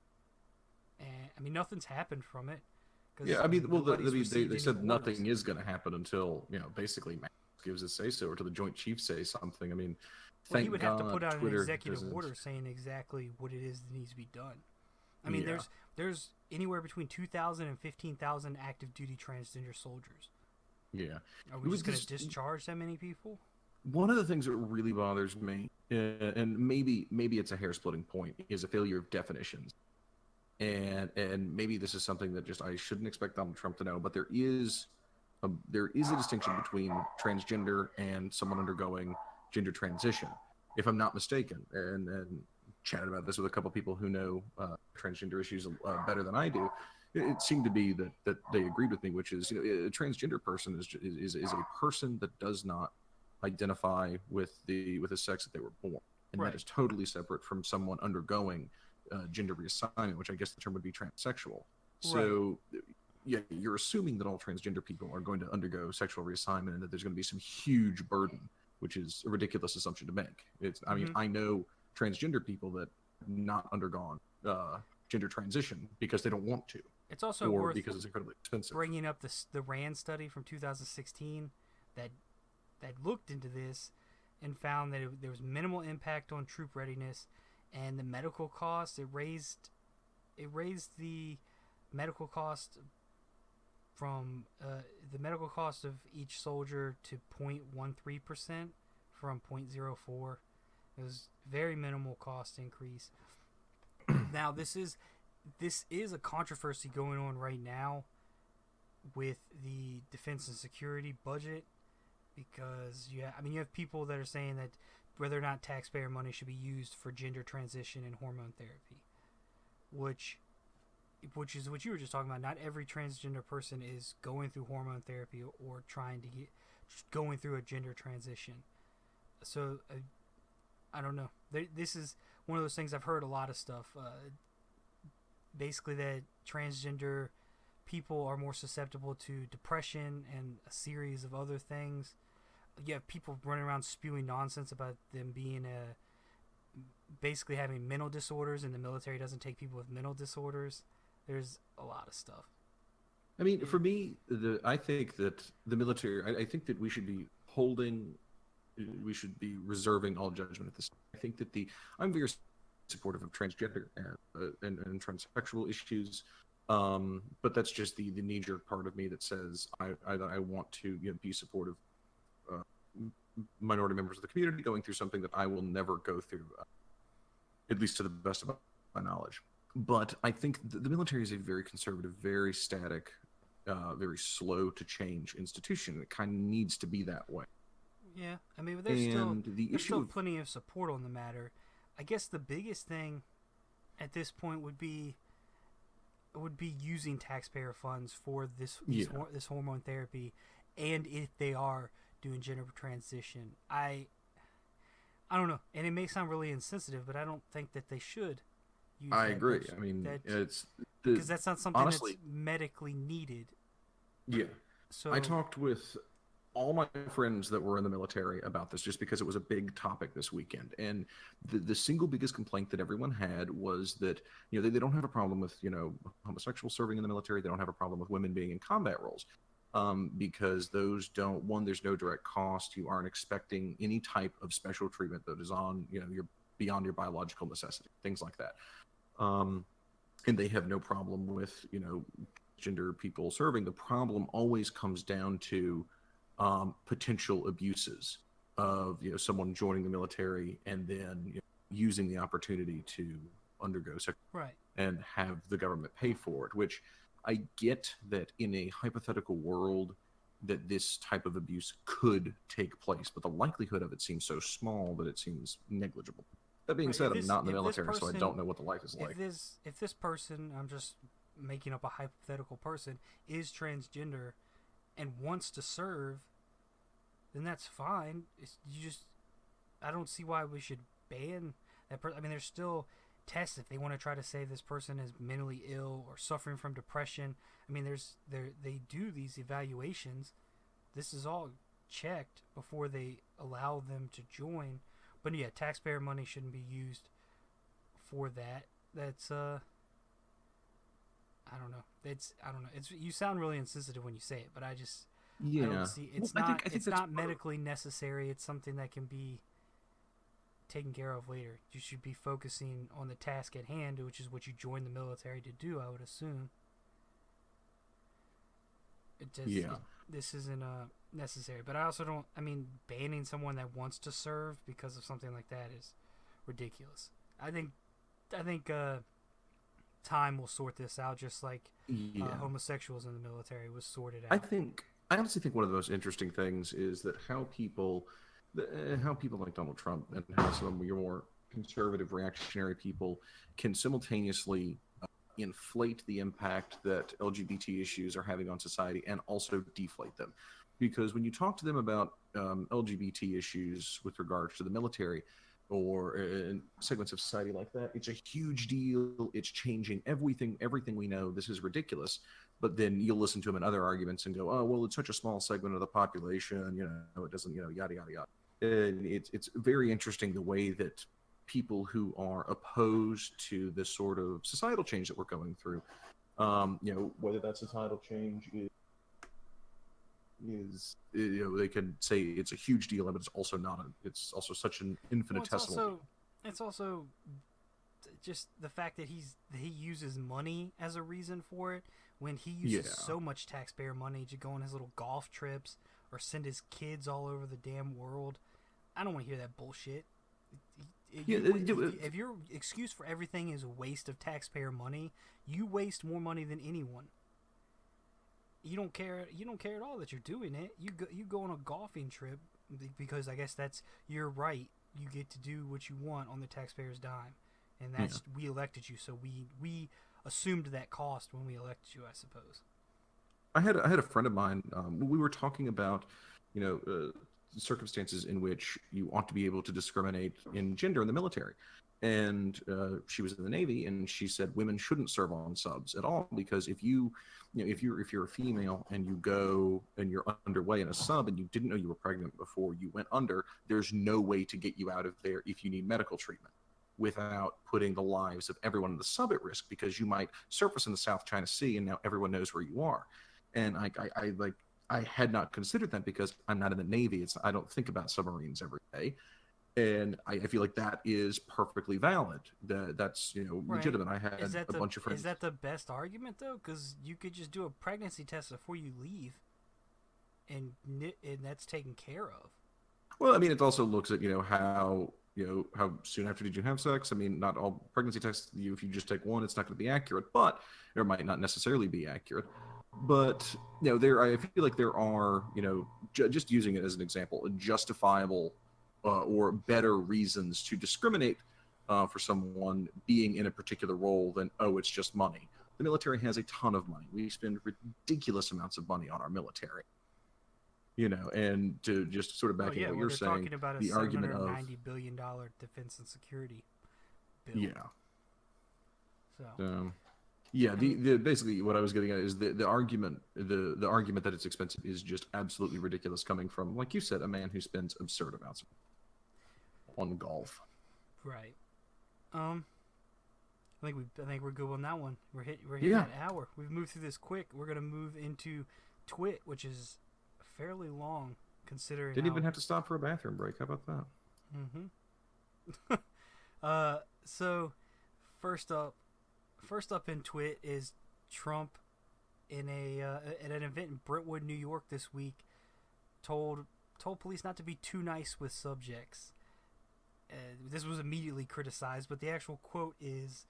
And I mean, nothing's happened from it. Yeah, I mean, well, they said nothing is going to happen until, basically Matt gives his say-so, or till the Joint Chiefs say something. I mean, he would have to put out Twitter an executive order saying exactly what it is that needs to be done. I mean, there's anywhere between 2,000 and 15,000 active duty transgender soldiers. Yeah. Are we just going to discharge that many people? One of the things that really bothers me, and maybe it's a hair-splitting point, is a failure of definitions. And maybe this is something that just I shouldn't expect Donald Trump to know, but there is a distinction between transgender and someone undergoing gender transition, if I'm not mistaken. And chatted about this with a couple of people who know transgender issues better than I do. It seemed to be that they agreed with me, which is, a transgender person is a person that does not identify with the sex that they were born, and right. That is totally separate from someone undergoing gender reassignment, which I guess the term would be transsexual. So, yeah, you're assuming that all transgender people are going to undergo sexual reassignment, and that there's going to be some huge burden, which is a ridiculous assumption to make. I mean, I know transgender people that have not undergone gender transition because they don't want to. It's also or worth because it's incredibly expensive. Bringing up the RAND study from 2016 that looked into this and found that there was minimal impact on troop readiness, and the medical cost it raised the medical cost from the medical cost of each soldier to 0.13% from 0.04. It was very minimal cost increase. Now this is a controversy going on right now with the defense and security budget, because you have people that are saying that whether or not taxpayer money should be used for gender transition and hormone therapy, which is what you were just talking about. Not every transgender person is going through hormone therapy or going through a gender transition. So I don't know. This is one of those things. I've heard a lot of stuff. Basically, that transgender people are more susceptible to depression and a series of other things. You have people running around spewing nonsense about them being basically having mental disorders, and the military doesn't take people with mental disorders. There's a lot of stuff. I mean, for me, I think that the military, I think that we should be reserving all judgment at this. I think that I'm very supportive of transgender and transsexual issues, but that's just the knee-jerk part of me that says I want to be supportive of minority members of the community going through something that I will never go through, at least to the best of my knowledge. But I think the military is a very conservative, very static, very slow to change institution. It kind of needs to be that way. Yeah, I mean, but there's still plenty of support on the matter. I guess the biggest thing at this point would be using taxpayer funds for this hormone therapy, and if they are doing gender transition, I don't know, and it may sound really insensitive, but I don't think that they should. I agree. I mean, it's because that's not something that's medically needed. Yeah. So I talked with all my friends that were in the military about this, just because it was a big topic this weekend. And the single biggest complaint that everyone had was that, they don't have a problem with, homosexuals serving in the military. They don't have a problem with women being in combat roles, because those there's no direct cost. You aren't expecting any type of special treatment that is on, you're beyond your biological necessity, things like that. And they have no problem with, gender people serving. The problem always comes down to potential abuses of someone joining the military and then using the opportunity to undergo sex, right, and have the government pay for it. Which I get that in a hypothetical world that this type of abuse could take place, but the likelihood of it seems so small that it seems negligible. That being said, I'm not in the military, so I don't know what the life is like. If this person, I'm just making up a hypothetical person, is transgender and wants to serve, then that's fine. I don't see why we should ban that person. I mean, there's still tests if they want to try to say this person is mentally ill or suffering from depression. I mean, they do these evaluations. This is all checked before they allow them to join. But yeah, taxpayer money shouldn't be used for that. That's I don't know. I don't know. You sound really insensitive when you say it, but I don't see it's not medically necessary. It's something that can be taken care of later. You should be focusing on the task at hand, which is what you joined the military to do, I would assume. This isn't necessary. But I also don't, I mean, banning someone that wants to serve because of something like that is ridiculous. I think time will sort this out, just like homosexuals in the military was sorted out. I honestly think one of the most interesting things is that how people like Donald Trump and how some of your more conservative reactionary people can simultaneously inflate the impact that LGBT issues are having on society and also deflate them. Because when you talk to them about LGBT issues with regards to the military or in segments of society like that, it's a huge deal. It's changing everything we know. This is ridiculous. But then you'll listen to them in other arguments and go, oh, well, it's such a small segment of the population, it doesn't, yada, yada, yada. And it's very interesting the way that people who are opposed to this sort of societal change that we're going through, whether that societal change is they can say it's a huge deal, but it's also not. It's also such an infinitesimal. It's also just the fact that he uses money as a reason for it when he uses so much taxpayer money to go on his little golf trips or send his kids all over the damn world. I don't want to hear that bullshit. If your excuse for everything is a waste of taxpayer money, you waste more money than anyone. You don't care at all that you're doing it. You go on a golfing trip because I guess that's your right. You get to do what you want on the taxpayer's dime, and that's we elected you, so we assumed that cost when we elected you, I suppose. I had a friend of mine. We were talking about circumstances in which you ought to be able to discriminate in gender in the military. And she was in the Navy, and she said women shouldn't serve on subs at all because if you're a female and you go and you're underway in a sub and you didn't know you were pregnant before you went under, there's no way to get you out of there if you need medical treatment without putting the lives of everyone in the sub at risk, because you might surface in the South China Sea and now everyone knows where you are. And I had not considered that because I'm not in the Navy. I don't think about submarines every day. And I feel like that is perfectly valid. That's legitimate. I had a bunch of friends. Is that the best argument though? Because you could just do a pregnancy test before you leave, and that's taken care of. Well, I mean, it also looks at how soon after did you have sex. I mean, not all pregnancy tests. If you just take one, it's not going to be accurate, but it might not necessarily be accurate. But I feel like there are just using it as an example, justifiable. Or better reasons to discriminate for someone being in a particular role than, it's just money. The military has a ton of money. We spend ridiculous amounts of money on our military. And to just sort of back in what you're saying, talking about the argument of $790 billion defense and security bill. Yeah. So. The basically what I was getting at is the argument that it's expensive is just absolutely ridiculous, coming from, like you said, a man who spends absurd amounts on golf. Right. I think we're good on that one. We're hitting that hour. We've moved through this quick. We're gonna move into Twit, which is fairly long considering. Didn't even have to stop for a bathroom break. How about that? Mm-hmm. So first up in Twit is Trump in at an event in Brentwood, New York this week, told police not to be too nice with subjects. This was immediately criticized, but the actual quote is,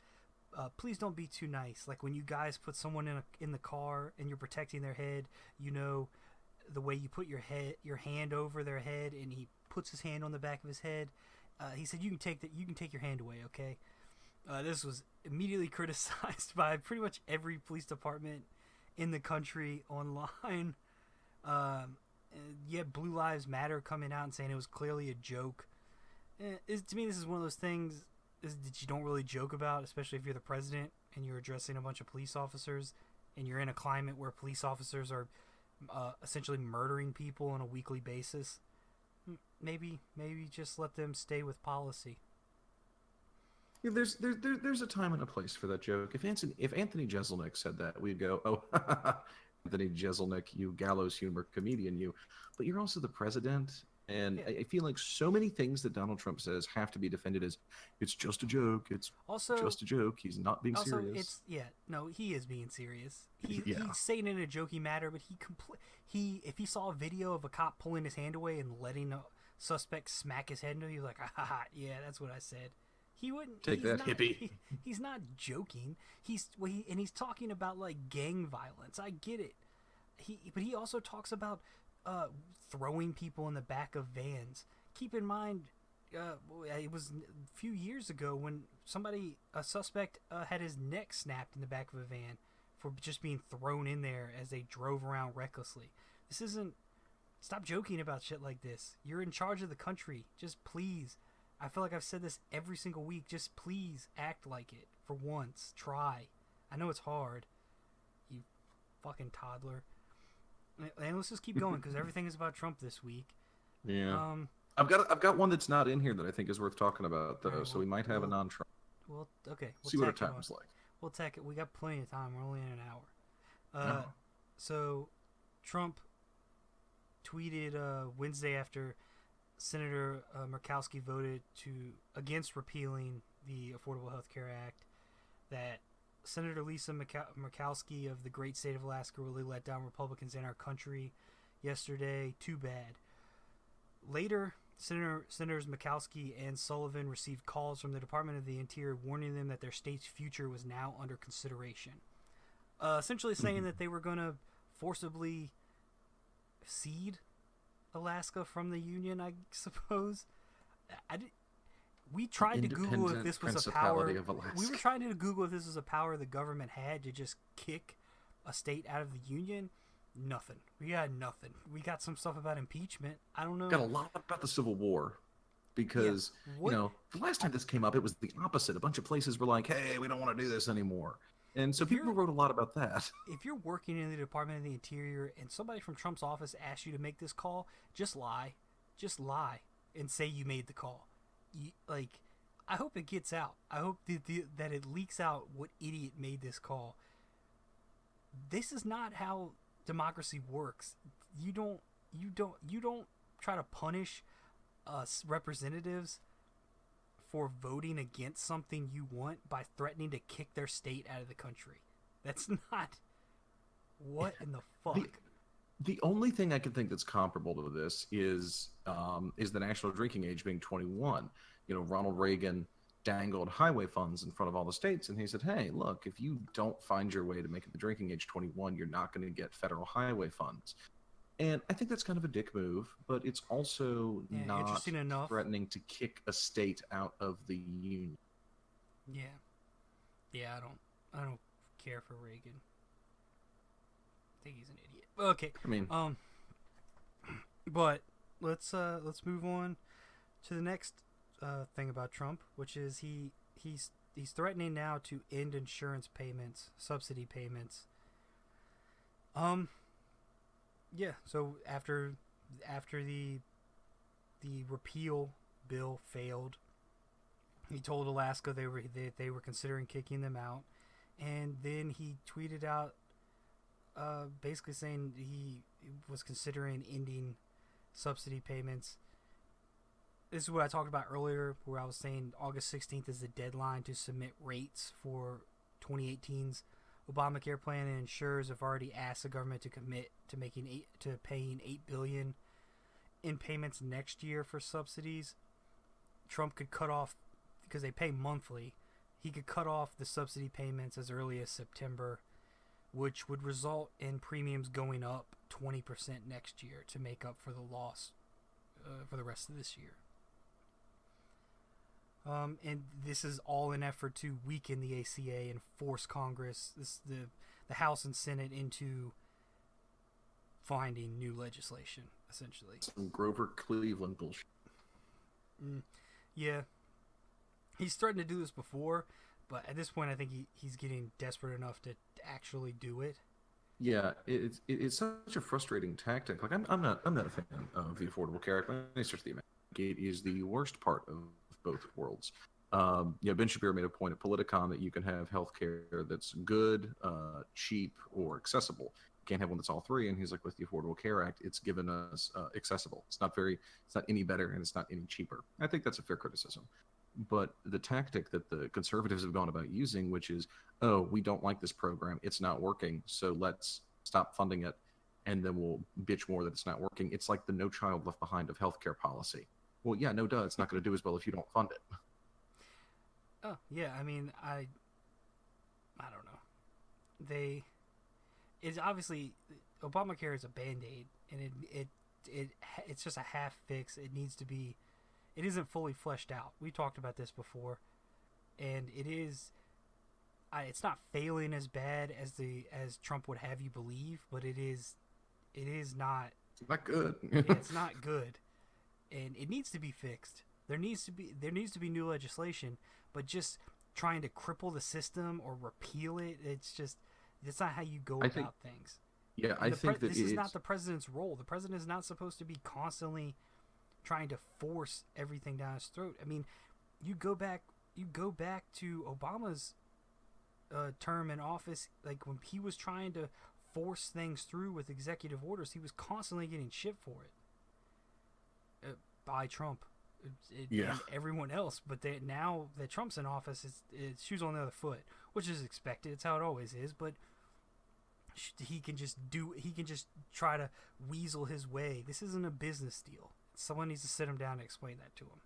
please don't be too nice. Like when you guys put someone in the car and you're protecting their head, the way you put your hand over their head, and he puts his hand on the back of his head. He said, you can take your hand away, okay? This was immediately criticized by pretty much every police department in the country online. You had Blue Lives Matter coming out and saying it was clearly a joke. To me, this is one of those things that you don't really joke about, especially if you're the president and you're addressing a bunch of police officers and you're in a climate where police officers are essentially murdering people on a weekly basis. Maybe just let them stay with policy. Yeah, there's a time and a place for that joke. If Anthony Jeselnik said that, we'd go, oh, Anthony Jeselnik, you gallows humor comedian, you. But you're also the president, and I feel like so many things that Donald Trump says have to be defended as it's just a joke. It's also just a joke. He's not being serious. He is being serious. He's saying it in a jokey manner, but if he saw a video of a cop pulling his hand away and letting a suspect smack his head into, he was like, yeah, that's what I said. He wouldn't take that, hippie. He's not joking. He's talking about like gang violence. I get it. But he also talks about throwing people in the back of vans. Keep in mind, it was a few years ago when a suspect had his neck snapped in the back of a van for just being thrown in there as they drove around recklessly. Stop joking about shit like this. You're in charge of the country. Just please. I feel like I've said this every single week. Just please act like it for once. Try. I know it's hard. You fucking toddler. And let's just keep going because everything is about Trump this week. Yeah. I've got one that's not in here that I think is worth talking about though. So we might have a non-Trump. Well, okay. See what our time's like. We'll tack it. We got plenty of time. We're only in an hour. So Trump tweeted Wednesday after Senator Murkowski voted against repealing the Affordable Health Care Act that Senator Lisa Murkowski of the great state of Alaska really let down Republicans in our country yesterday. Too bad. Later, Senators Murkowski and Sullivan received calls from the Department of the Interior warning them that their state's future was now under consideration. Essentially saying that they were going to forcibly cede Alaska from the Union, I suppose. We tried to Google if this was a power. We were trying to Google if this was a power the government had to just kick a state out of the Union. Nothing. We got nothing. We got some stuff about impeachment. I don't know. Got a lot about the Civil War. Because, the last time this came up, it was the opposite. A bunch of places were like, hey, we don't want to do this anymore. And so people wrote a lot about that. If you're working in the Department of the Interior and somebody from Trump's office asks you to make this call, just lie. Just lie and say you made the call. I hope it gets out. I hope that it leaks out what idiot made this call. This is not how democracy works. You don't try to punish us representatives for voting against something you want by threatening to kick their state out of the country. That's not... What in the fuck? The only thing I can think that's comparable to this is the national drinking age being 21. Ronald Reagan dangled highway funds in front of all the states, and he said, hey, look, if you don't find your way to make the drinking age 21, you're not going to get federal highway funds. And I think that's kind of a dick move, but it's also not threatening to kick a state out of the union. Yeah, I don't care for Reagan. I think he's an idiot. Okay. I mean, but let's move on to the next thing about Trump, which is he's threatening now to end insurance payments, subsidy payments. Yeah, so after the repeal bill failed, he told Alaska they were considering kicking them out, and then he tweeted out basically saying he was considering ending subsidy payments. This is what I talked about earlier, where I was saying August 16th is the deadline to submit rates for 2018's Obamacare plan, and insurers have already asked the government to commit to paying $8 billion in payments next year for subsidies. Trump could cut off, because they pay monthly, he could cut off the subsidy payments as early as September, which would result in premiums going up 20% next year to make up for the loss for the rest of this year. And this is all an effort to weaken the ACA and force Congress, the House and Senate, into finding new legislation, essentially. Some Grover Cleveland bullshit. Yeah. He's starting to do this before, but at this point I think he's getting desperate enough to actually do it. Yeah, it's such a frustrating tactic. Like I'm not a fan of the Affordable Care Act. When I search the amendment, it is the worst part of both worlds. Ben Shapiro made a point at Politicon that you can have healthcare that's good, cheap, or accessible. You can't have one that's all three. And he's like, with the Affordable Care Act, it's given us accessible. It's not any better, and it's not any cheaper. I think that's a fair criticism. But the tactic that the conservatives have gone about using, which is, oh, we don't like this program, it's not working, so let's stop funding it, and then we'll bitch more that it's not working. It's like the No Child Left Behind of healthcare policy. Well, yeah, no duh, it's not going to do as well if you don't fund it. Oh, yeah, I mean, I don't know. It's obviously, Obamacare is a Band-Aid, and it's just a half fix. It isn't fully fleshed out. We talked about this before, and it's not failing as bad as Trump would have you believe, but it is not. It's not good. It's not good, and it needs to be fixed. There needs to be new legislation, but just trying to cripple the system or repeal it, it's not how you go about things. Yeah, I think that this is not the president's role. The president is not supposed to be constantly trying to force everything down his throat. I mean, you go back to Obama's term in office, like when he was trying to force things through with executive orders, he was constantly getting shit for it by Trump and everyone else. But now that Trump's in office, it's shoes on the other foot, which is expected. It's how it always is. But he can just try to weasel his way. This isn't a business deal. Someone needs to sit him down and explain that to him.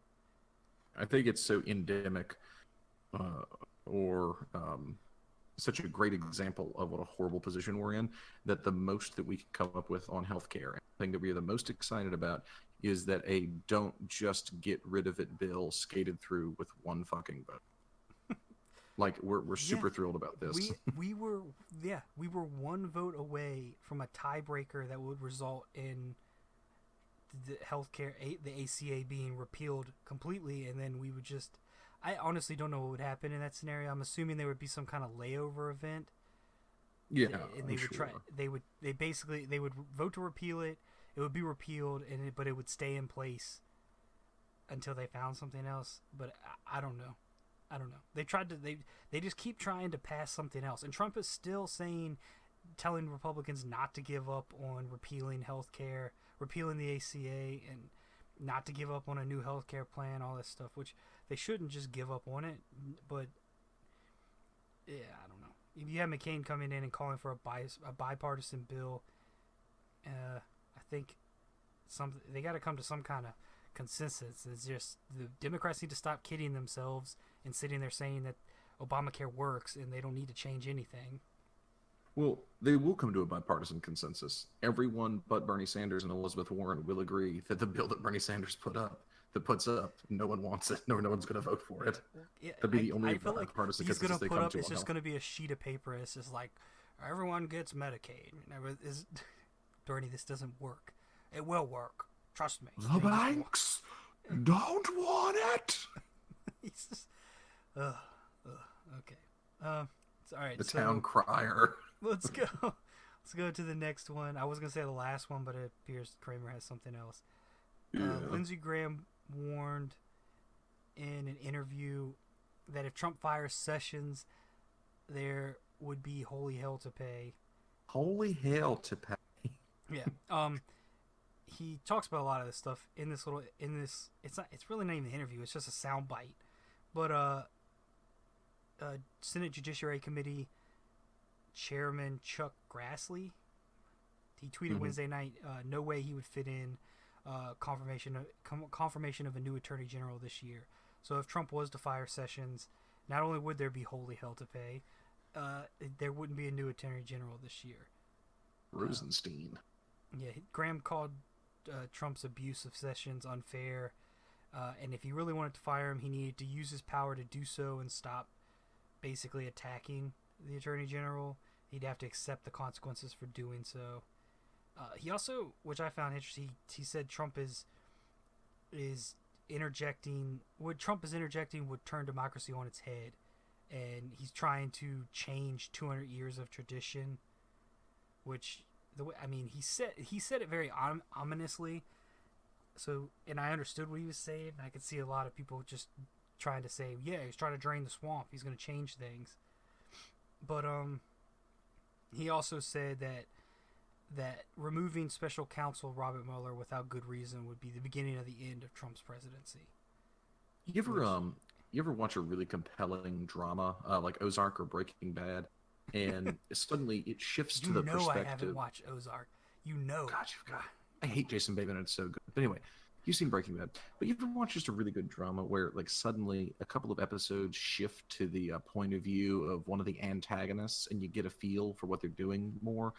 I think it's so endemic, or such a great example of what a horrible position we're in, that the most that we can come up with on healthcare, and the thing that we are the most excited about, is that a don't just get rid of it bill skated through with one fucking vote. Like we're super thrilled about this. We were one vote away from a tiebreaker that would result in the healthcare, the ACA being repealed completely, and then we would just. I honestly don't know what would happen in that scenario. I'm assuming there would be some kind of layover event. Yeah, and they would try. They would vote to repeal it. It would be repealed, but it would stay in place until they found something else. But I don't know. They tried to. They just keep trying to pass something else, and Trump is still telling Republicans not to give up on repealing healthcare, repealing the ACA, and not to give up on a new healthcare plan, all this stuff, which they shouldn't just give up on it. But yeah, I don't know. If you have McCain coming in and calling for a bipartisan bill, I think they got to come to some kind of consensus. It's just the Democrats need to stop kidding themselves and sitting there saying that Obamacare works and they don't need to change anything. Well, they will come to a bipartisan consensus. Everyone but Bernie Sanders and Elizabeth Warren will agree that the bill that Bernie Sanders puts up, no one wants it. No one's going to vote for it. Yeah, That'd be the only like bipartisan he's consensus they put come up, to. it's just going to be a sheet of paper. It's just like, everyone gets Medicaid. Bernie, this doesn't work. It will work. Trust me. The banks don't want it. He's just, okay. All right. The town crier. Let's go. Let's go to the next one. I was gonna say the last one, but it appears Kramer has something else. Lindsey Graham warned in an interview that if Trump fires Sessions, there would be holy hell to pay. Holy hell to pay. Yeah. He talks about a lot of this stuff in this. It's really not even an interview. It's just a sound bite. But Senate Judiciary Committee Chairman Chuck Grassley, he tweeted Wednesday night, no way he would fit in confirmation of a new attorney general this year. So if Trump was to fire Sessions, not only would there be holy hell to pay, there wouldn't be a new attorney general this year. Rosenstein. Graham called Trump's abuse of Sessions unfair, And if he really wanted to fire him, he needed to use his power to do so and stop basically attacking the Attorney General. He'd have to accept the consequences for doing so. He also, which I found interesting, he said Trump is interjecting. What Trump is interjecting would turn democracy on its head, and he's trying to change 200 years of tradition. Which he said it very ominously. So, and I understood what he was saying. I could see a lot of people just trying to say, yeah, he's trying to drain the swamp. He's going to change things. But he also said that removing special counsel Robert Mueller without good reason would be the beginning of the end of Trump's presidency. You ever watch a really compelling drama like Ozark or Breaking Bad, and suddenly it shifts to the perspective. I haven't watched Ozark. God, I hate Jason Bateman. It's so good. But anyway, you've seen Breaking Bad, but you ever watch just a really good drama where like suddenly a couple of episodes shift to the point of view of one of the antagonists, and you get a feel for what they're doing more,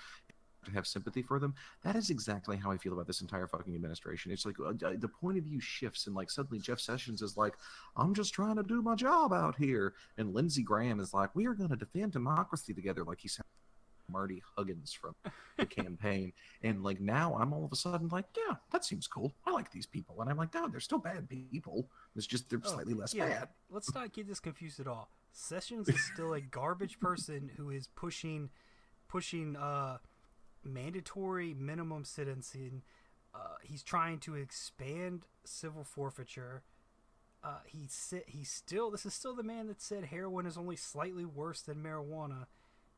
to have sympathy for them? That is exactly how I feel about this entire fucking administration. It's like the point of view shifts, and like suddenly Jeff Sessions is like, I'm just trying to do my job out here, and Lindsey Graham is like, we are going to defend democracy together, like he's Marty Huggins from the campaign. And like now I'm all of a sudden like, yeah, that seems cool. I like these people. And I'm like, no, they're still bad people. It's just they're slightly less bad. Let's not get this confused at all. Sessions is still a garbage person who is pushing mandatory minimum sentencing. He's trying to expand civil forfeiture. This is still the man that said heroin is only slightly worse than marijuana.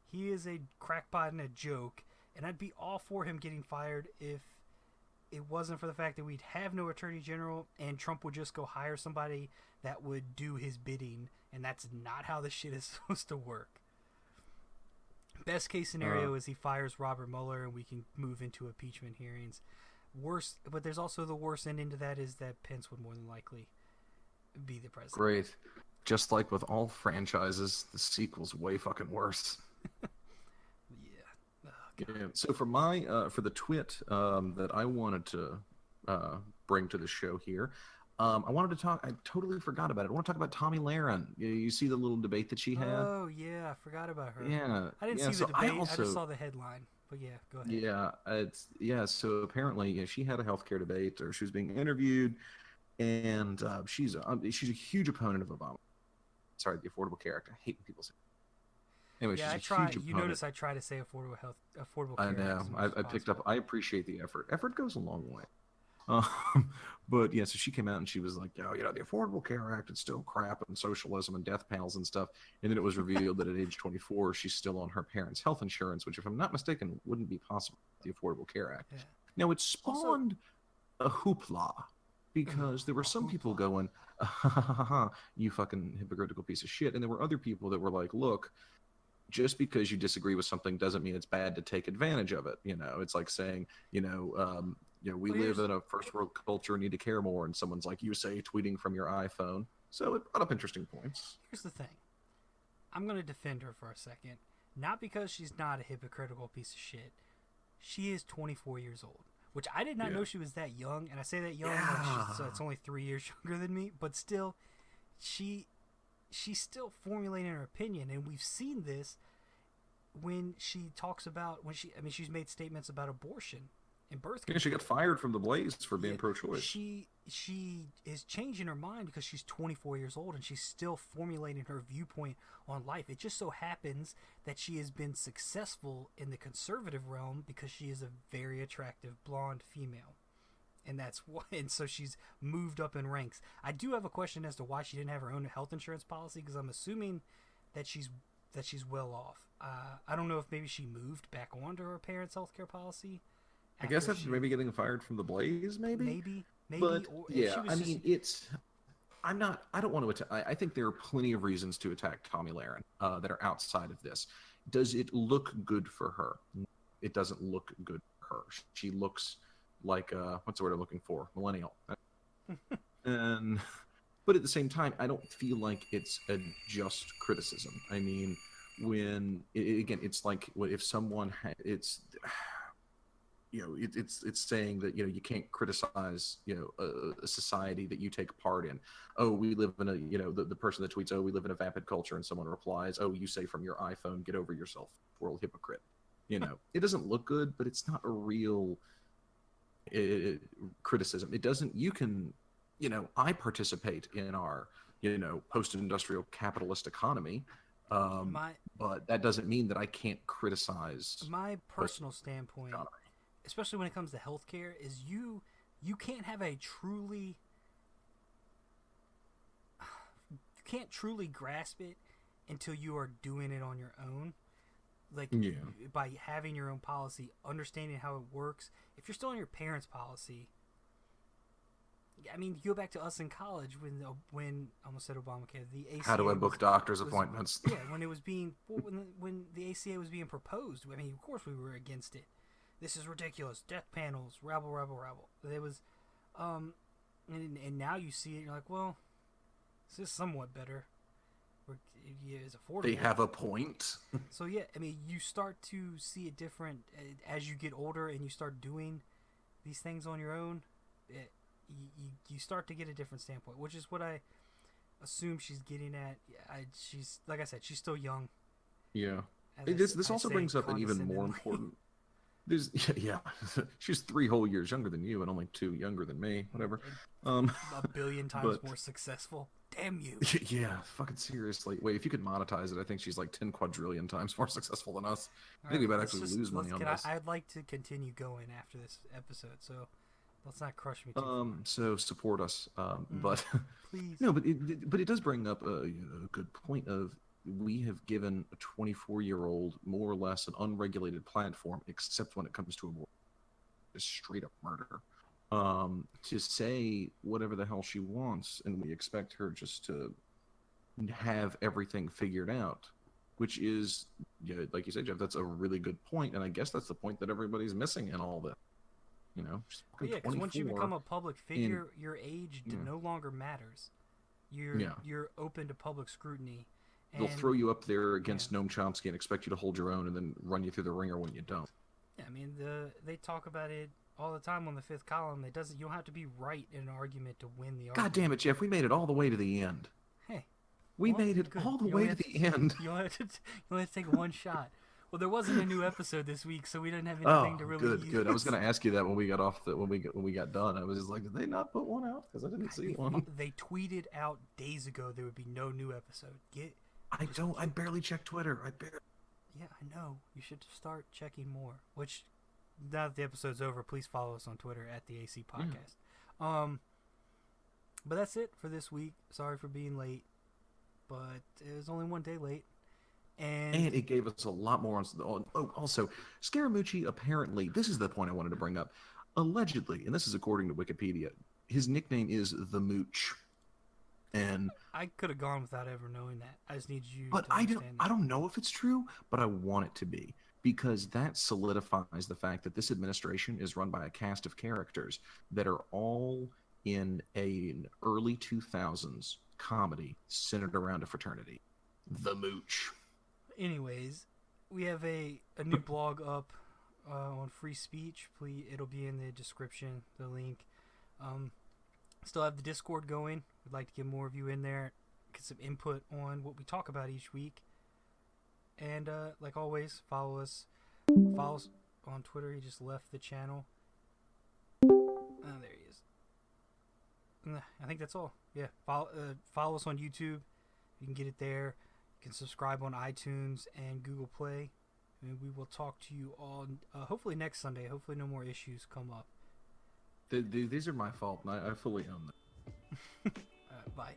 He is a crackpot and a joke, and I'd be all for him getting fired if it wasn't for the fact that we'd have no attorney general and Trump would just go hire somebody that would do his bidding, and that's not how this shit is supposed to work. Best case scenario is he fires Robert Mueller and we can move into impeachment hearings. Worst, but there's also the worst ending to that is that Pence would more than likely be the president. Great. Just like with all franchises, the sequel's way fucking worse. Yeah. So for for the twit that I wanted to bring to the show here, I wanted to talk. I totally forgot about it. I want to talk about Tomi Lahren. You see the little debate that she had? Oh yeah, I forgot about her. Yeah, I didn't see the debate. I just saw the headline. But yeah, go ahead. Yeah, So apparently, she had a healthcare debate, or she was being interviewed, and she's a huge opponent of Obama. Sorry, the Affordable Care Act. I hate when people say. Anyway, yeah, she's a huge opponent. You notice I try to say affordable care. I know. I picked up. I appreciate the effort. Effort goes a long way. But yeah, so she came out and she was like, the Affordable Care Act is still crap and socialism and death panels and stuff. And then it was revealed that at age 24, she's still on her parents' health insurance, which, if I'm not mistaken, wouldn't be possible with the Affordable Care Act. Yeah. Now, it spawned a hoopla because there were some people going, you fucking hypocritical piece of shit. And there were other people that were like, look, just because you disagree with something doesn't mean it's bad to take advantage of it. It's like saying, we live in a first world culture and need to care more. And someone's like, you say tweeting from your iPhone. So it brought up interesting points. Here's the thing. I'm going to defend her for a second. Not because she's not a hypocritical piece of shit. She is 24 years old, which I did not know she was that young. And I say that young, so it's only 3 years younger than me. But still, she's still formulating her opinion. And we've seen this when she talks about, she's made statements about abortion. Birth control. She got fired from the Blaze for being pro-choice. She is changing her mind because she's 24 years old and she's still formulating her viewpoint on life. It just so happens that she has been successful in the conservative realm because she is a very attractive blonde female, and that's why. And so she's moved up in ranks. I do have a question as to why she didn't have her own health insurance policy, because I'm assuming that she's well off. I don't know if maybe she moved back onto her parents' healthcare policy. I guess that's maybe getting fired from the Blaze, maybe. But or yeah, I don't want to. I think there are plenty of reasons to attack Tomi Lahren that are outside of this. Does it look good for her? It doesn't look good for her. She looks like what's the word I'm looking for? Millennial. But at the same time, I don't feel like it's a just criticism. I mean, when it's like if someone it's saying that you can't criticize a society that you take part in. Oh, we live in a the person that tweets, oh, we live in a vapid culture, and someone replies, oh, you say from your iPhone, get over yourself, world hypocrite. It doesn't look good, but it's not a real criticism. It doesn't. You can, I participate in our post-industrial capitalist economy. But that doesn't mean that I can't criticize my personal standpoint, especially when it comes to healthcare, is you can't have you can't truly grasp it until you are doing it on your own. Like, by having your own policy, understanding how it works. If you're still on your parents' policy, I mean, you go back to us in college when I almost said Obamacare, the ACA. How do I book doctor's appointments? Yeah, when it was when the ACA was being proposed. I mean, of course we were against it. This is ridiculous. Death panels, rabble. There was, and now you see it, you're like, well, this is somewhat better. It's affordable. They have a point. So yeah, I mean, you start to see it different as you get older and you start doing these things on your own. You start to get a different standpoint, which is what I assume she's getting at. She's, like I said, she's still young. Yeah. This also brings up an even more important. She's 3 whole years younger than you and only 2 younger than me. Whatever. A billion times more successful. Damn you. Yeah, fucking seriously. Wait, if you could monetize it, I think she's like 10 quadrillion times more successful than us. I think we might actually lose money on this. I'd like to continue going after this episode, so let's not crush me too far. So support us. But please. No, but it does bring up a good point of we have given a 24-year-old more or less an unregulated platform, except when it comes to a straight up murder. To say whatever the hell she wants, and we expect her just to have everything figured out, which is, like you said, Jeff, that's a really good point, and I guess that's the point that everybody's missing in all this. Because once you become a public figure, your age no longer matters. You're open to public scrutiny. They'll throw you up there against Noam Chomsky and expect you to hold your own, and then run you through the ringer when you don't. Yeah, I mean, they talk about it all the time on the Fifth Column. You don't have to be right in an argument to win the argument. God damn it, Jeff! We made it all the way to the end. Hey, we made it all the way to the end. You only have to take one shot. Well, there wasn't a new episode this week, so we didn't have anything to really use. Good. I was going to ask you that when we got when we got done. I was just like, did they not put one out? Because I didn't see one. They tweeted out days ago there would be no new episode. I barely check Twitter. Yeah, I know. You should start checking more. Which, now that the episode's over, please follow us on Twitter at the AC Podcast. But that's it for this week. Sorry for being late, but it was only one day late. And it gave us a lot more on. Oh, also, Scaramucci apparently, this is the point I wanted to bring up. Allegedly, and this is according to Wikipedia, his nickname is the Mooch. And I could have gone without ever knowing that. I just need you. But I don't know if it's true, but I want it to be, because that solidifies the fact that this administration is run by a cast of characters that are all in an early 2000s comedy centered around a fraternity, the Mooch. Anyways, we have a new blog up on free speech. Please, it'll be in the description, the link. Still have the Discord going. We'd like to get more of you in there, get some input on what we talk about each week. And like always, follow us on Twitter. He just left the channel. Oh, there he is. I think that's all. Yeah, follow us on YouTube. You can get it there. You can subscribe on iTunes and Google Play. And we will talk to you all hopefully next Sunday. Hopefully no more issues come up. These are my fault, and I fully own them. Bye.